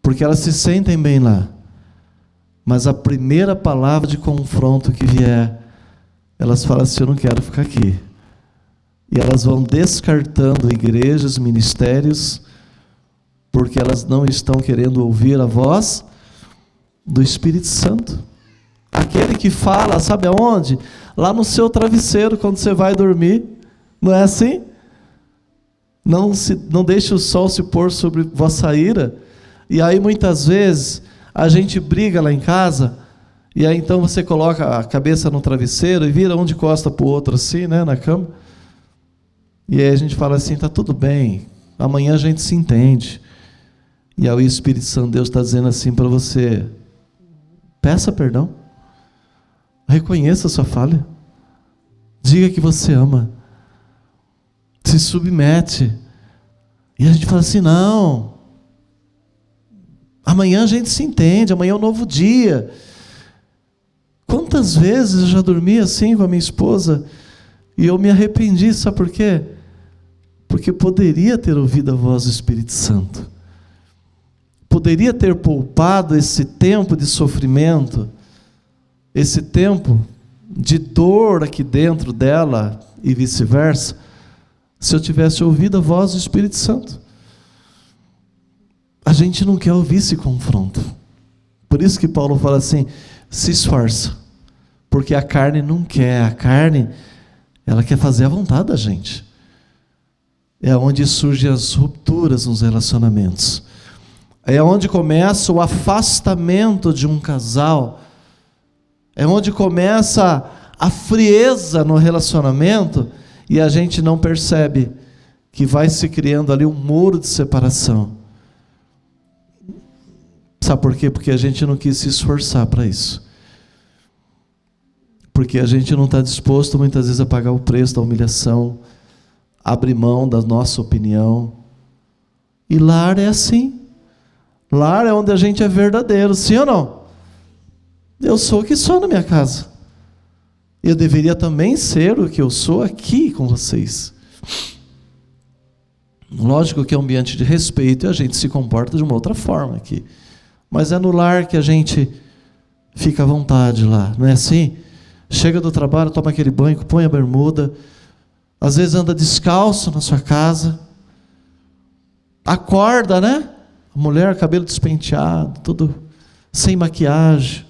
porque elas se sentem bem lá, mas a primeira palavra de confronto que vier, elas falam assim: eu não quero ficar aqui. E elas vão descartando igrejas, ministérios, porque elas não estão querendo ouvir a voz do Espírito Santo. Aquele que fala, sabe aonde? Lá no seu travesseiro, quando você vai dormir. Não é assim? Não deixe o sol se pôr sobre vossa ira. E aí muitas vezes a gente briga lá em casa, e aí então você coloca a cabeça no travesseiro e vira um de costa para o outro assim, né, na cama. E aí a gente fala assim: tá tudo bem, amanhã a gente se entende. E aí o Espírito Santo de Deus está dizendo assim para você: peça perdão. Reconheça a sua falha. Diga que você ama. Se submete. E a gente fala assim: não. Amanhã a gente se entende. Amanhã é um novo dia. Quantas vezes eu já dormi assim com a minha esposa e eu me arrependi, sabe por quê? Porque poderia ter ouvido a voz do Espírito Santo. Poderia ter poupado esse tempo de sofrimento, esse tempo de dor aqui dentro dela e vice-versa, se eu tivesse ouvido a voz do Espírito Santo. A gente não quer ouvir esse confronto. Por isso que Paulo fala assim: se esforça, porque a carne não quer. A carne, ela quer fazer a vontade da gente. É onde surgem as rupturas nos relacionamentos. É onde começa o afastamento de um casal. É onde começa a frieza no relacionamento e a gente não percebe que vai se criando ali um muro de separação. Sabe por quê? Porque a gente não quis se esforçar para isso. Porque a gente não está disposto muitas vezes a pagar o preço da humilhação, abrir mão da nossa opinião. E lar é assim. Lar é onde a gente é verdadeiro, sim ou não? Eu sou o que sou na minha casa. Eu deveria também ser o que eu sou aqui com vocês. Lógico que é um ambiente de respeito e a gente se comporta de uma outra forma aqui. Mas é no lar que a gente fica à vontade lá, não é assim? Chega do trabalho, toma aquele banho, põe a bermuda, às vezes anda descalço na sua casa, acorda, né? A mulher, cabelo despenteado, tudo sem maquiagem,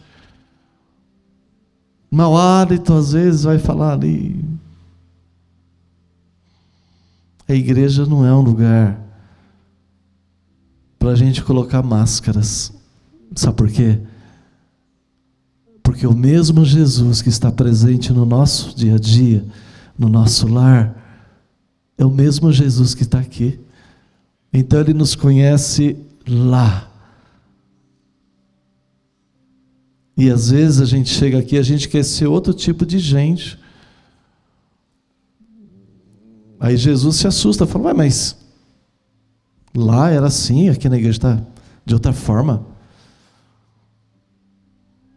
mau hálito, às vezes vai falar ali. A igreja não é um lugar para a gente colocar máscaras. Sabe por quê? Porque o mesmo Jesus que está presente no nosso dia a dia, no nosso lar, é o mesmo Jesus que está aqui. Então Ele nos conhece lá. E às vezes a gente chega aqui, a gente quer ser outro tipo de gente. Aí Jesus se assusta, fala, mas lá era assim, aqui na igreja está de outra forma.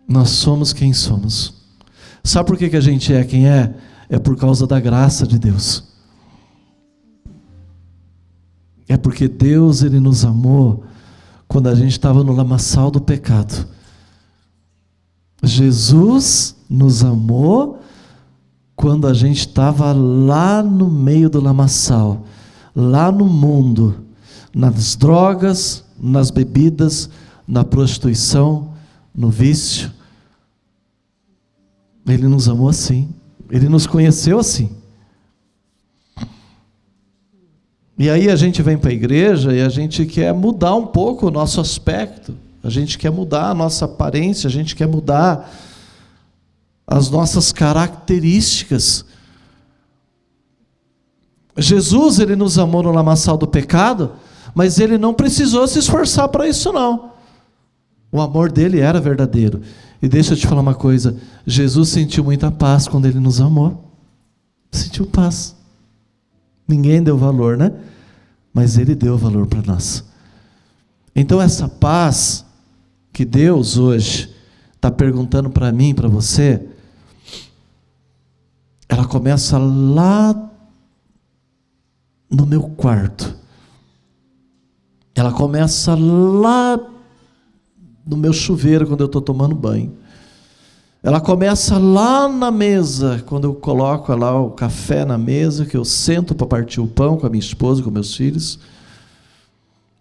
Nós somos quem somos. Sabe por que a gente é quem é? É por causa da graça de Deus. É porque Deus, Ele nos amou quando a gente estava no lamaçal do pecado. Jesus nos amou quando a gente estava lá no meio do lamaçal, lá no mundo, nas drogas, nas bebidas, na prostituição, no vício. Ele nos amou assim, Ele nos conheceu assim. E aí a gente vem para a igreja e a gente quer mudar um pouco o nosso aspecto, a gente quer mudar a nossa aparência, a gente quer mudar as nossas características. Jesus, Ele nos amou no lamaçal do pecado, mas Ele não precisou se esforçar para isso não. O amor dele era verdadeiro. E deixa eu te falar uma coisa, Jesus sentiu muita paz quando Ele nos amou. Sentiu paz. Ninguém deu valor, né? Mas Ele deu valor para nós. Então essa paz que Deus hoje está perguntando para mim e para você, ela começa lá no meu quarto. Ela começa lá no meu chuveiro quando eu estou tomando banho. Ela começa lá na mesa, quando eu coloco lá o café na mesa, que eu sento para partir o pão com a minha esposa, com meus filhos.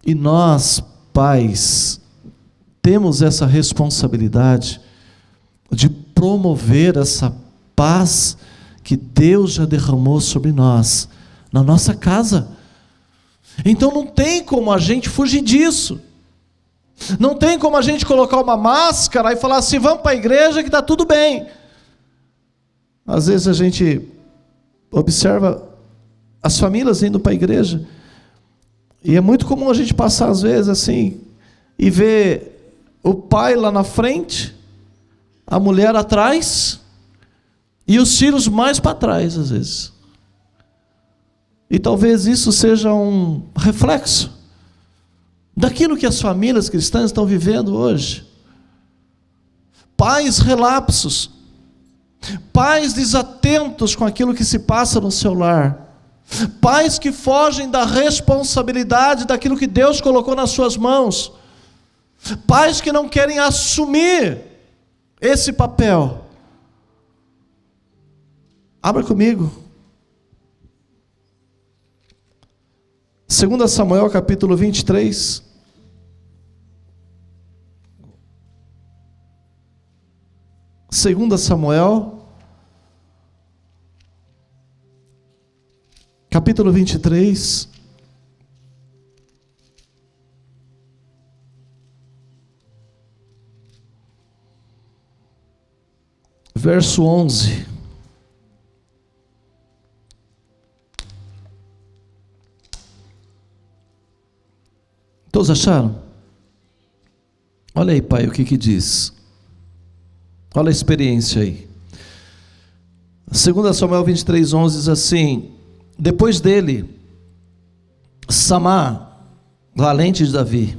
E nós, pais, temos essa responsabilidade de promover essa paz que Deus já derramou sobre nós, na nossa casa. Então não tem como a gente fugir disso. Não tem como a gente colocar uma máscara e falar assim, vamos para a igreja que está tudo bem. Às vezes a gente observa as famílias indo para a igreja, e é muito comum a gente passar às vezes assim, e ver o pai lá na frente, a mulher atrás, e os filhos mais para trás às vezes. E talvez isso seja um reflexo daquilo que as famílias cristãs estão vivendo hoje. Pais relapsos, pais desatentos com aquilo que se passa no seu lar, pais que fogem da responsabilidade daquilo que Deus colocou nas suas mãos, pais que não querem assumir esse papel. Abra comigo 2 Samuel capítulo 23. Segunda Samuel, capítulo 23, verso 11. Todos acharam? Olha aí, pai, o que diz. Olha a experiência aí. 2 Samuel 23, 11 diz assim: depois dele, Samá, valente de Davi,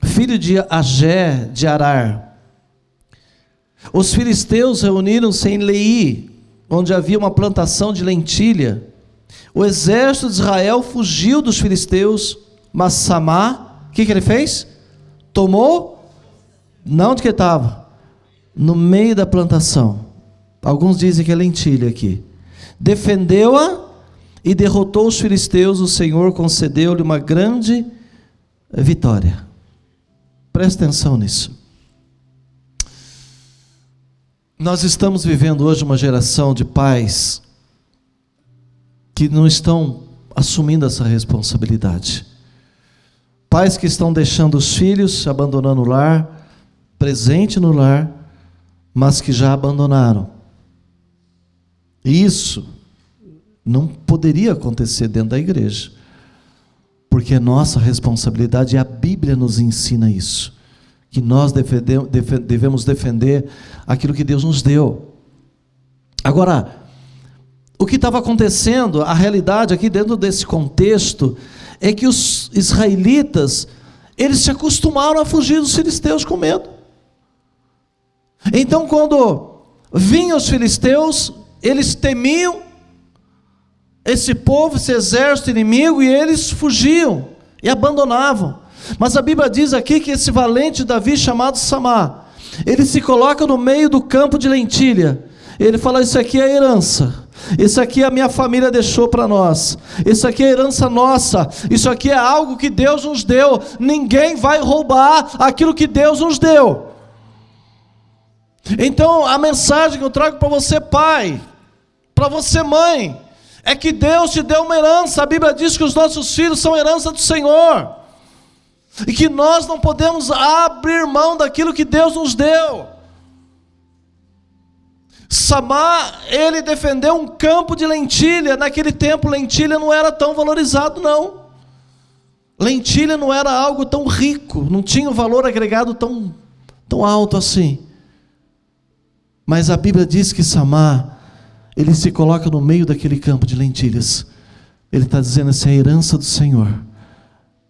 filho de Agé de Arar, os filisteus reuniram-se em Leí, onde havia uma plantação de lentilha. O exército de Israel fugiu dos filisteus, mas Samá, o que ele fez? Tomou, não onde que estava? No meio da plantação. Alguns dizem que é lentilha aqui. Defendeu-a e derrotou os filisteus. O Senhor concedeu-lhe uma grande vitória. Presta atenção nisso. Nós estamos vivendo hoje uma geração de pais que não estão assumindo essa responsabilidade. Pais que estão deixando os filhos, abandonando o lar, presente no lar, mas que já abandonaram. Isso não poderia acontecer dentro da igreja, porque é nossa responsabilidade, e a Bíblia nos ensina isso, que nós devemos defender aquilo que Deus nos deu. Agora, o que estava acontecendo, a realidade aqui dentro desse contexto, é que os israelitas, eles se acostumaram a fugir dos filisteus com medo. Então, quando vinham os filisteus, eles temiam esse povo, esse exército inimigo, e eles fugiam e abandonavam. Mas a Bíblia diz aqui que esse valente Davi, chamado Samá, ele se coloca no meio do campo de lentilha. Ele fala: isso aqui é herança, isso aqui a minha família deixou para nós, isso aqui é herança nossa, isso aqui é algo que Deus nos deu, ninguém vai roubar aquilo que Deus nos deu. Então a mensagem que eu trago para você, pai, para você, mãe, é que Deus te deu uma herança. A Bíblia diz que os nossos filhos são herança do Senhor, e que nós não podemos abrir mão daquilo que Deus nos deu. Samá, ele defendeu um campo de lentilha. Naquele tempo, lentilha não era tão valorizado, não. Lentilha não era algo tão rico, não tinha um valor agregado tão alto assim. Mas a Bíblia diz que Samá, ele se coloca no meio daquele campo de lentilhas. Ele está dizendo assim: é a herança do Senhor,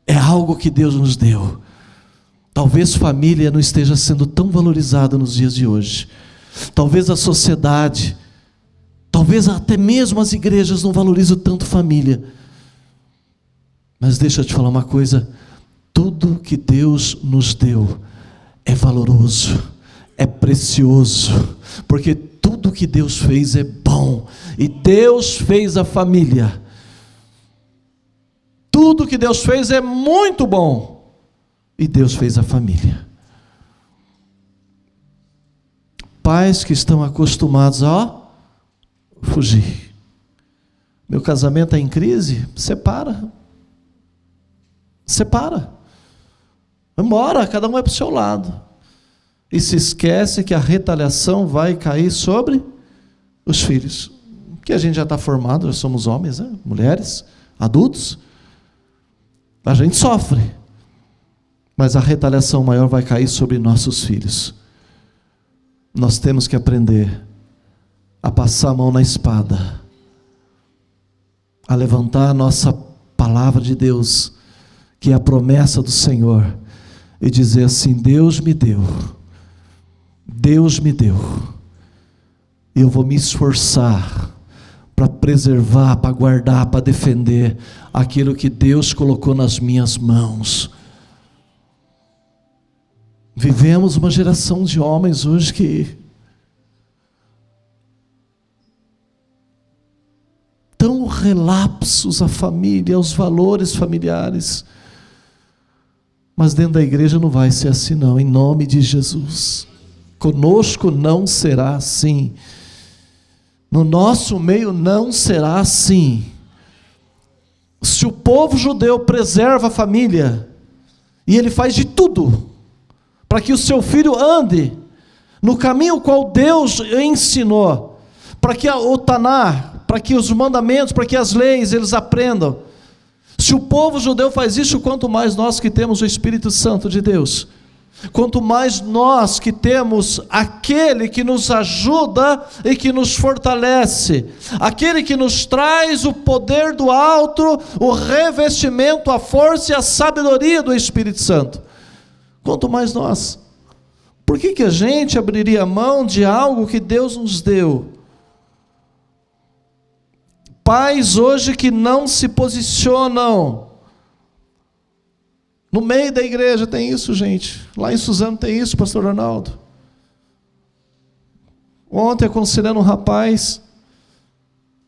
é algo que Deus nos deu. Talvez família não esteja sendo tão valorizada nos dias de hoje. Talvez a sociedade, talvez até mesmo as igrejas não valorizam tanto família. Mas deixa eu te falar uma coisa: tudo que Deus nos deu é valoroso, é precioso, porque tudo que Deus fez é bom, e Deus fez a família. Tudo que Deus fez é muito bom, e Deus fez a família. Pais que estão acostumados a fugir. Meu casamento está em crise? Separa. Vai embora, cada um vai para o seu lado. E se esquece que a retaliação vai cair sobre os filhos. Porque a gente já está formado, já somos homens, né? Mulheres, adultos. A gente sofre. Mas a retaliação maior vai cair sobre nossos filhos. Nós temos que aprender a passar a mão na espada, a levantar a nossa palavra de Deus, que é a promessa do Senhor, e dizer assim: Deus me deu, e eu vou me esforçar para preservar, para guardar, para defender aquilo que Deus colocou nas minhas mãos. Vivemos uma geração de homens hoje que tão relapsos à família, aos valores familiares. Mas dentro da igreja não vai ser assim não, em nome de Jesus. Conosco não será assim. No nosso meio não será assim. Se o povo judeu preserva a família, e ele faz de tudo para que o seu filho ande no caminho qual Deus ensinou, para que o Taná, para que os mandamentos, para que as leis eles aprendam. Se o povo judeu faz isso, quanto mais nós que temos o Espírito Santo de Deus, quanto mais nós que temos aquele que nos ajuda e que nos fortalece, aquele que nos traz o poder do alto, o revestimento, a força e a sabedoria do Espírito Santo. Quanto mais nós. Por que a gente abriria mão de algo que Deus nos deu? Pais hoje que não se posicionam. No meio da igreja tem isso, gente. Lá em Suzano tem isso, pastor Arnaldo. Ontem aconselhando um rapaz,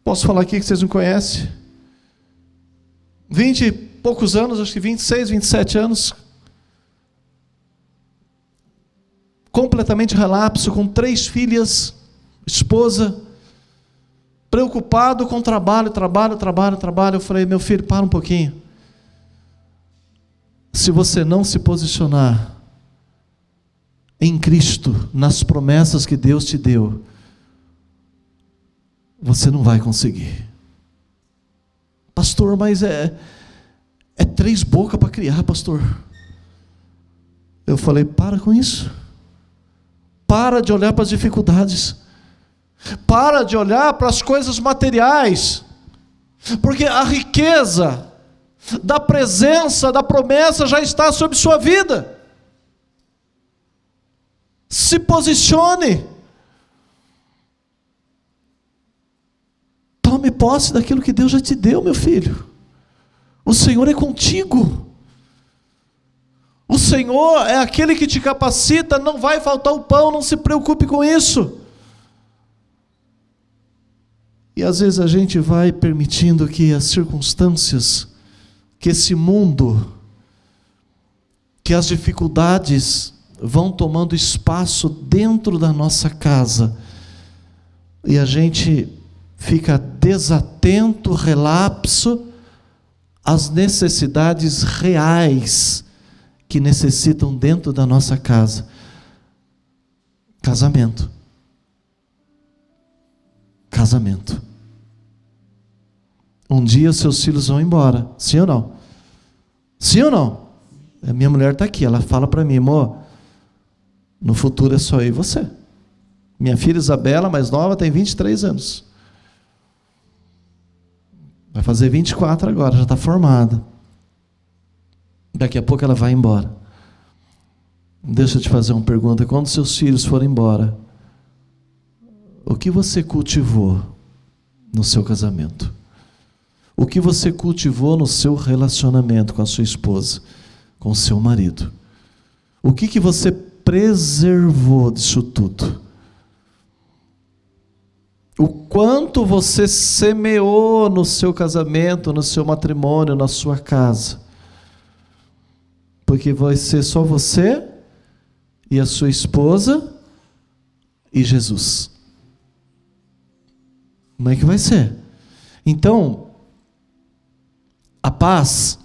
posso falar aqui que vocês não conhecem, 20 e poucos anos, acho que 26, 27 anos, completamente relapso, com 3 filhas, esposa, preocupado com trabalho. Eu falei, meu filho, para um pouquinho. Se você não se posicionar em Cristo, nas promessas que Deus te deu, você não vai conseguir. Pastor, mas é 3 bocas para criar, pastor. Eu falei, para com isso. Para de olhar para as dificuldades. Para de olhar para as coisas materiais. Porque a riqueza da presença, da promessa já está sobre sua vida. Se posicione. Tome posse daquilo que Deus já te deu, meu filho. O Senhor é contigo. O Senhor é aquele que te capacita, não vai faltar o pão, não se preocupe com isso. E às vezes a gente vai permitindo que as circunstâncias, que esse mundo, que as dificuldades vão tomando espaço dentro da nossa casa, e a gente fica desatento, relapso às necessidades reais que necessitam dentro da nossa casa. Casamento. Um dia seus filhos vão embora, sim ou não? Sim ou não? A minha mulher está aqui, ela fala para mim, amor, no futuro é só eu e você. Minha filha Isabela, mais nova, tem 23 anos. Vai fazer 24 agora, já está formada. Daqui a pouco ela vai embora. Deixa eu te fazer uma pergunta. Quando seus filhos forem embora, o que você cultivou no seu casamento? O que você cultivou no seu relacionamento com a sua esposa, com o seu marido? O que você preservou disso tudo? O quanto você semeou no seu casamento, no seu matrimônio, na sua casa? Porque vai ser só você e a sua esposa e Jesus. Como é que vai ser? Então, a paz,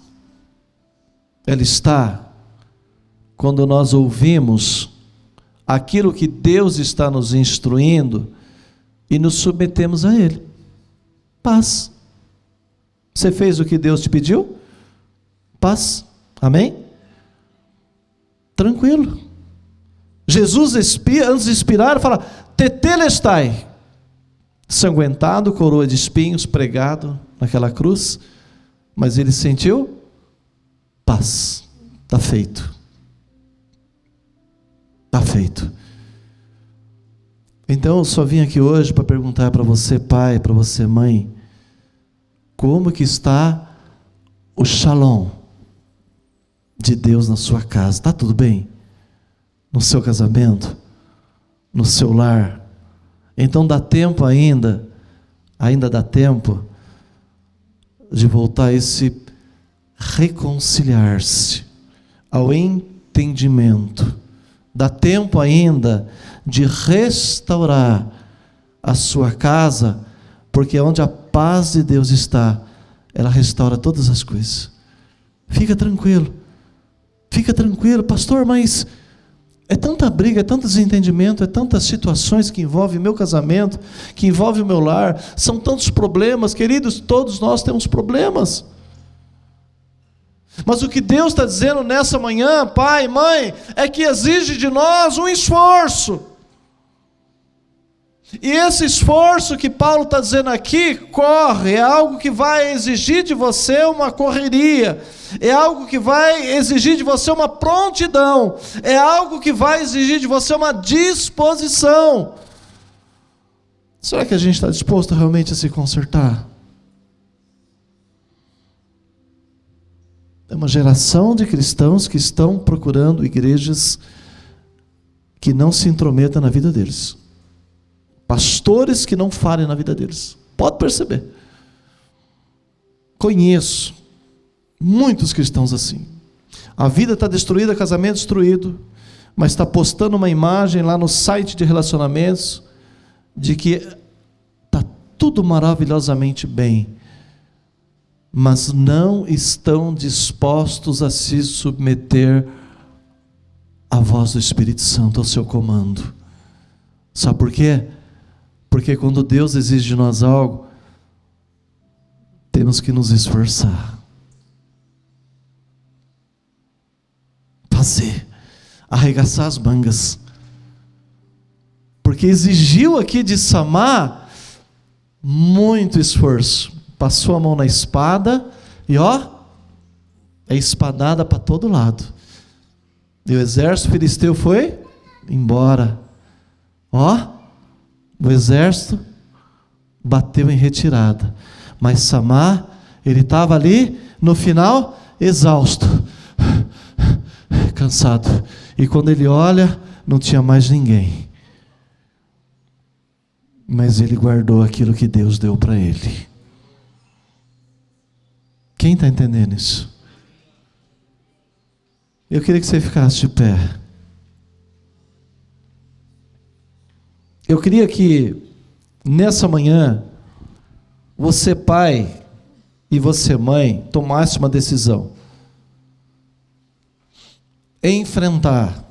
ela está quando nós ouvimos aquilo que Deus está nos instruindo e nos submetemos a Ele. Paz. Você fez o que Deus te pediu? Paz. Amém? Tranquilo. Jesus, antes de expirar, fala, tetelestai, sanguentado, coroa de espinhos, pregado naquela cruz, mas ele sentiu paz. Está feito. Está feito. Então eu só vim aqui hoje para perguntar para você, pai, para você, mãe, como que está o shalom de Deus na sua casa? Está tudo bem? No seu casamento? No seu lar? Então dá tempo ainda dá tempo de voltar a esse reconciliar-se, ao entendimento. Dá tempo ainda de restaurar a sua casa, porque onde a paz de Deus está, ela restaura todas as coisas. Fica tranquilo, pastor, mas é tanta briga, é tanto desentendimento, é tantas situações que envolvem meu casamento, que envolvem o meu lar, são tantos problemas, queridos, todos nós temos problemas. Mas o que Deus está dizendo nessa manhã, pai, mãe, é que exige de nós um esforço. E esse esforço que Paulo está dizendo aqui, é algo que vai exigir de você uma correria, é algo que vai exigir de você uma prontidão, é algo que vai exigir de você uma disposição. Será que a gente está disposto realmente a se consertar? É uma geração de cristãos que estão procurando igrejas que não se intrometam na vida deles. Pastores que não falem na vida deles. Pode perceber. Conheço muitos cristãos assim. A vida está destruída, casamento destruído, mas está postando uma imagem lá no site de relacionamentos de que está tudo maravilhosamente bem, mas não estão dispostos a se submeter à voz do Espírito Santo, ao seu comando. Sabe por quê? Porque quando Deus exige de nós algo, temos que nos esforçar, fazer, arregaçar as mangas, porque exigiu aqui de Samar muito esforço. Passou a mão na espada e é espadada para todo lado. E o exército filisteu foi embora. O exército bateu em retirada. Mas Samar, ele estava ali no final, exausto, cansado. E quando ele olha, não tinha mais ninguém. Mas ele guardou aquilo que Deus deu para ele. Quem está entendendo isso? Eu queria que você ficasse de pé. Eu queria que nessa manhã você, pai, e você, mãe, tomasse uma decisão. Enfrentar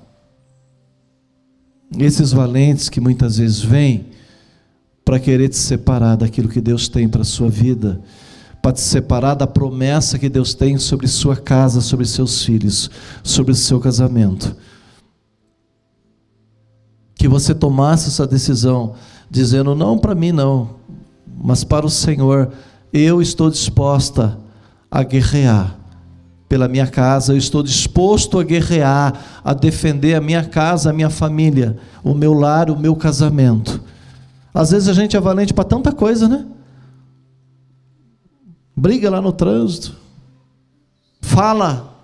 esses valentes que muitas vezes vêm para querer te separar daquilo que Deus tem para a sua vida, para te separar da promessa que Deus tem sobre sua casa, sobre seus filhos, sobre o seu casamento. Que você tomasse essa decisão, dizendo, não para mim não, mas para o Senhor, eu estou disposta a guerrear pela minha casa, eu estou disposto a guerrear, a defender a minha casa, a minha família, o meu lar, o meu casamento. Às vezes a gente é valente para tanta coisa, né? Briga lá no trânsito, fala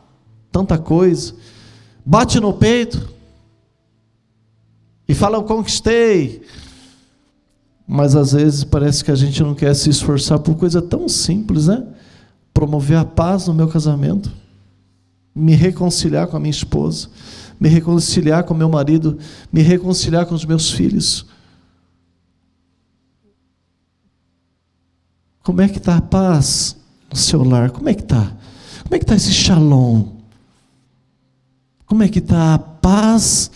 tanta coisa, bate no peito e fala, eu conquistei. Mas às vezes parece que a gente não quer se esforçar por coisa tão simples, né? Promover a paz no meu casamento, me reconciliar com a minha esposa, me reconciliar com meu marido, me reconciliar com os meus filhos. Como é que está a paz no seu lar? Como é que está? Como é que está esse shalom? Como é que está a paz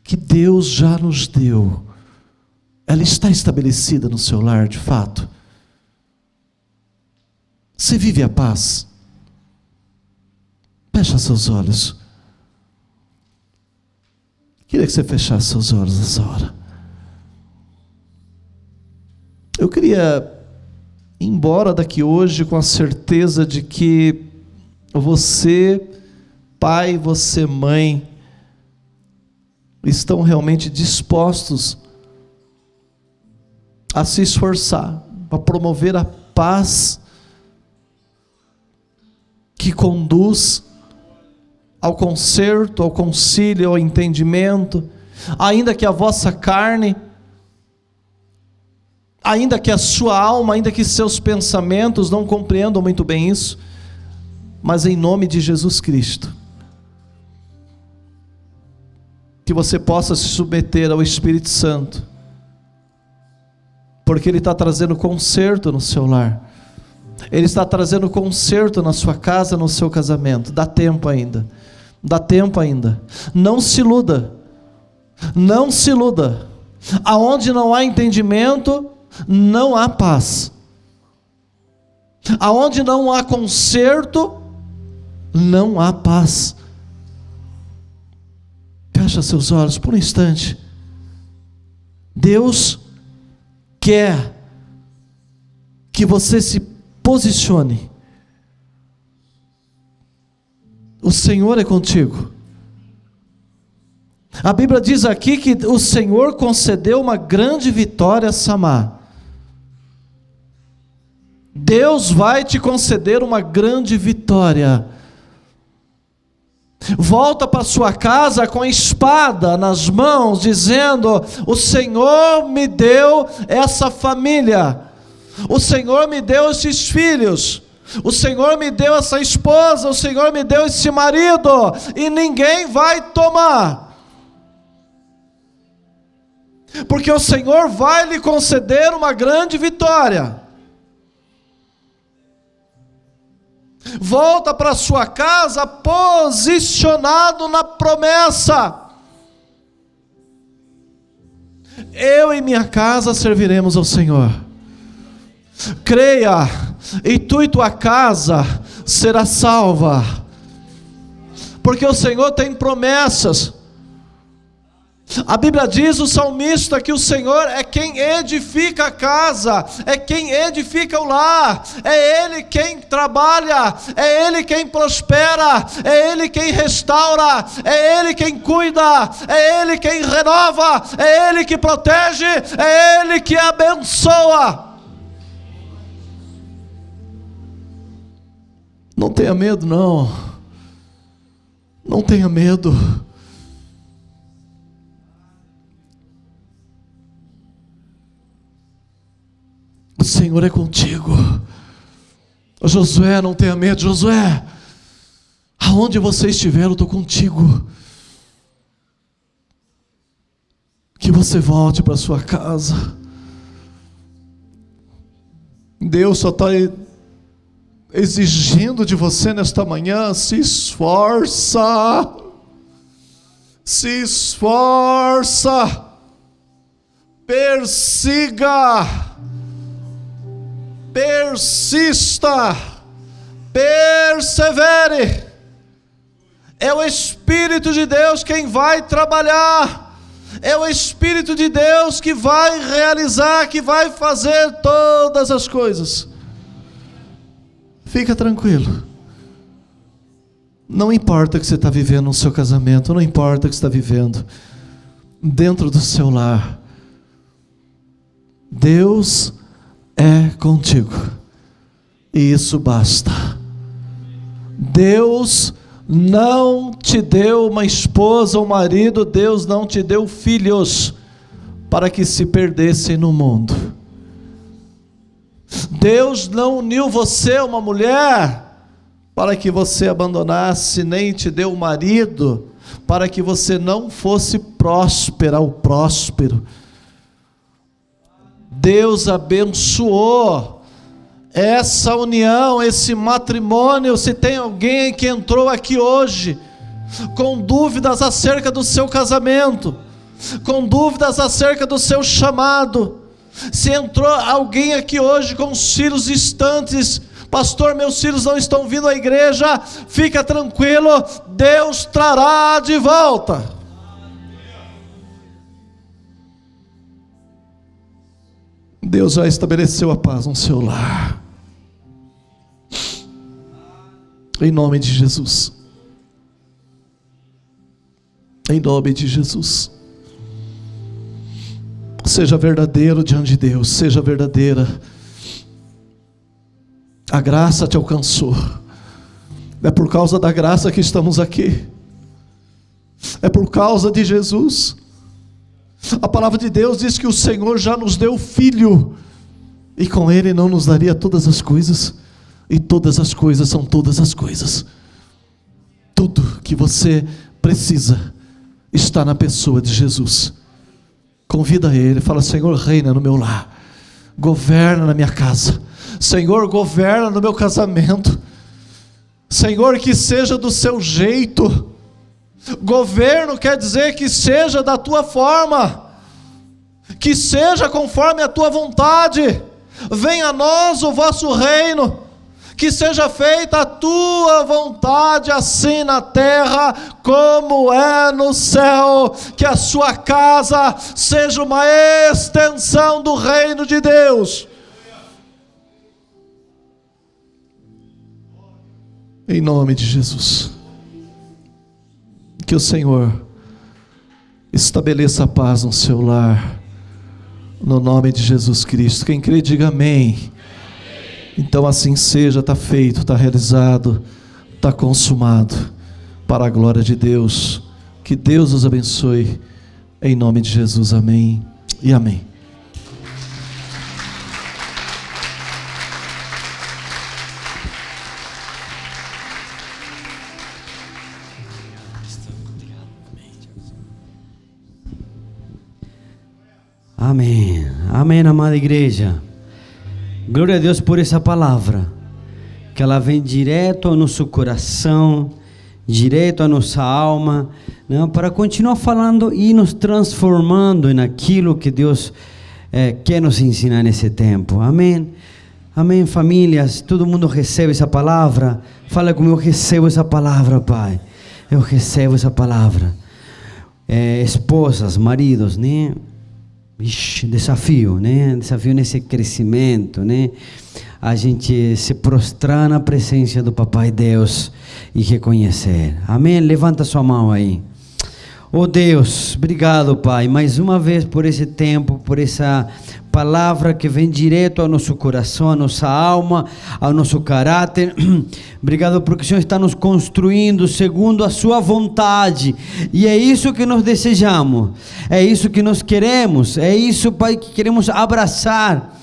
que Deus já nos deu? Ela está estabelecida no seu lar, de fato? Você vive a paz? Fecha seus olhos. Queria que você fechasse seus olhos nessa hora. Eu queria ir embora daqui hoje com a certeza de que você, pai, você, mãe, estão realmente dispostos a se esforçar para promover a paz que conduz ao conserto, ao concílio, ao entendimento, ainda que a vossa carne, ainda que a sua alma, ainda que seus pensamentos não compreendam muito bem isso, mas em nome de Jesus Cristo, que você possa se submeter ao Espírito Santo, porque Ele está trazendo conserto no seu lar, Ele está trazendo conserto na sua casa, no seu casamento. Dá tempo ainda, dá tempo ainda. Não se iluda, não se iluda. Aonde não há entendimento, não há paz. Aonde não há conserto, não há paz. Fecha seus olhos por um instante. Deus quer que você se posicione. O Senhor é contigo. A Bíblia diz aqui que o Senhor concedeu uma grande vitória a Samar. Deus vai te conceder uma grande vitória. Volta para sua casa com a espada nas mãos, dizendo: o Senhor me deu essa família, o Senhor me deu esses filhos, o Senhor me deu essa esposa, o Senhor me deu esse marido, e ninguém vai tomar. porque o Senhor vai lhe conceder uma grande vitória. Volta para sua casa posicionado na promessa. Eu e minha casa serviremos ao Senhor. Creia, e tu e tua casa será salva, porque o Senhor tem promessas. A Bíblia diz, o salmista, que o Senhor é quem edifica a casa, é quem edifica o lar, é Ele quem trabalha, é Ele quem prospera, é Ele quem restaura, é Ele quem cuida, é Ele quem renova, é Ele que protege, é Ele que abençoa. Não tenha medo, não. Não tenha medo. O Senhor é contigo. Josué, não tenha medo. Josué, aonde você estiver, eu estou contigo. Que você volte para sua casa. Deus só está exigindo de você nesta manhã: se esforça, se esforça, persiga, persista, persevere. É o Espírito de Deus quem vai trabalhar, é o Espírito de Deus que vai realizar, que vai fazer todas as coisas. Fica tranquilo. Não importa o que você está vivendo no seu casamento, não importa o que você está vivendo dentro do seu lar, Deus é contigo, e isso basta. Deus não te deu uma esposa ou marido, Deus não te deu filhos para que se perdessem no mundo. Deus não uniu você a uma mulher para que você abandonasse, nem te deu um marido para que você não fosse próspera ou próspero. Deus abençoou essa união, esse matrimônio. Se tem alguém que entrou aqui hoje com dúvidas acerca do seu casamento, com dúvidas acerca do seu chamado, se entrou alguém aqui hoje com os filhos distantes: pastor, meus filhos não estão vindo à igreja, fica tranquilo, Deus trará de volta. Deus já estabeleceu a paz no seu lar, em nome de Jesus, em nome de Jesus. Seja verdadeiro diante de Deus, seja verdadeira. A graça te alcançou, é por causa da graça que estamos aqui, é por causa de Jesus. A palavra de Deus diz que o Senhor já nos deu Filho, e com Ele não nos daria todas as coisas, e todas as coisas são todas as coisas. Tudo que você precisa está na pessoa de Jesus. Convida Ele, fala: Senhor, reina no meu lar, governa na minha casa, Senhor, governa no meu casamento, Senhor, que seja do seu jeito. Governo quer dizer que seja da tua forma, que seja conforme a tua vontade. Venha a nós o vosso reino, que seja feita a tua vontade, assim na terra como é no céu. Que a sua casa seja uma extensão do reino de Deus. Em nome de Jesus. Que o Senhor estabeleça a paz no seu lar, no nome de Jesus Cristo. Quem crê, diga amém. Então assim seja, está feito, está realizado, está consumado, para a glória de Deus. Que Deus os abençoe, em nome de Jesus, amém e amém. Amém. Amém, amada igreja. Glória a Deus por essa palavra, que ela vem direto ao nosso coração, direto à nossa alma, né, para continuar falando e nos transformando naquilo que Deus quer nos ensinar nesse tempo. Amém. Amém, famílias. Todo mundo recebe essa palavra. Fala comigo: eu recebo essa palavra, Pai. Eu recebo essa palavra. Esposas, maridos, né? Ixi, desafio, né? Desafio nesse crescimento, né? A gente se prostrar na presença do Papai Deus e reconhecer. Amém? Levanta sua mão aí. Oh Deus, obrigado, Pai, mais uma vez por esse tempo, por essa palavra que vem direto ao nosso coração, à nossa alma, ao nosso caráter. Obrigado porque o Senhor está nos construindo segundo a sua vontade, e é isso que nós desejamos, é isso que nós queremos, é isso, Pai, que queremos abraçar.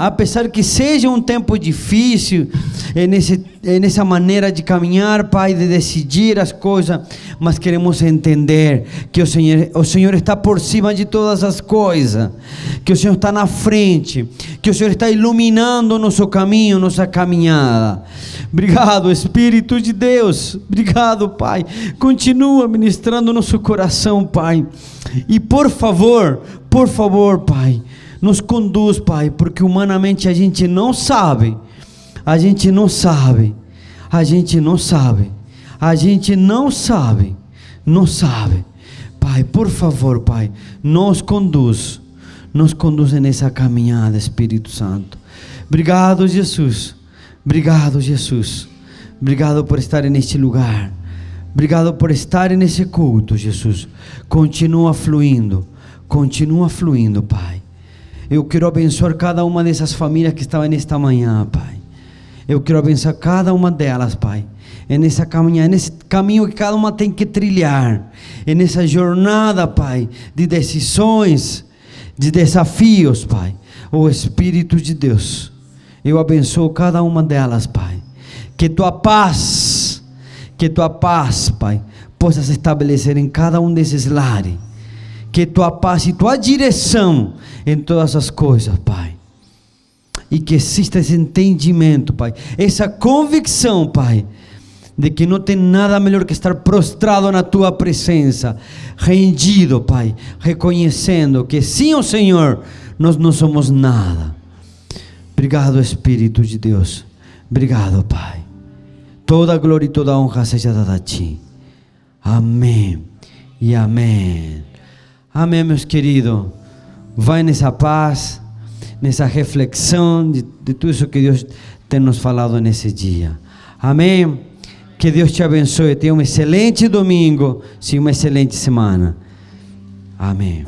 Apesar que seja um tempo difícil, nessa maneira de caminhar, Pai, de decidir as coisas, mas queremos entender que o Senhor está por cima de todas as coisas, que o Senhor está na frente, que o Senhor está iluminando o nosso caminho, nossa caminhada. Obrigado, Espírito de Deus, obrigado, Pai, continua ministrando nosso coração, Pai, e por favor, Pai, nos conduz, Pai, porque humanamente a gente não sabe, Pai, por favor, Pai, nos conduz nessa caminhada, Espírito Santo. Obrigado, Jesus, obrigado por estar neste lugar, obrigado por estar nesse culto, Jesus. Continua fluindo, Pai. Eu quero abençoar cada uma dessas famílias que estavam nesta manhã, Pai. Eu quero abençoar cada uma delas, Pai. Nessa caminhada, nesse caminho que cada uma tem que trilhar. Nessa jornada, Pai, de decisões, de desafios, Pai. O Espírito de Deus, eu abençoo cada uma delas, Pai. Que tua paz, Pai, possa se estabelecer em cada um desses lares. Que tua paz e tua direção em todas as coisas, Pai, e que exista esse entendimento, Pai, essa convicção, Pai, de que não tem nada melhor que estar prostrado na tua presença, rendido, Pai, reconhecendo que sem o Senhor nós não somos nada. Obrigado, Espírito de Deus, obrigado, Pai. Toda glória e toda honra seja dada a Ti. Amém e amém. Amém, meus queridos. Vai nessa paz, nessa reflexão de tudo isso que Deus tem nos falado nesse dia. Amém? Que Deus te abençoe. Tenha um excelente domingo e uma excelente semana. Amém.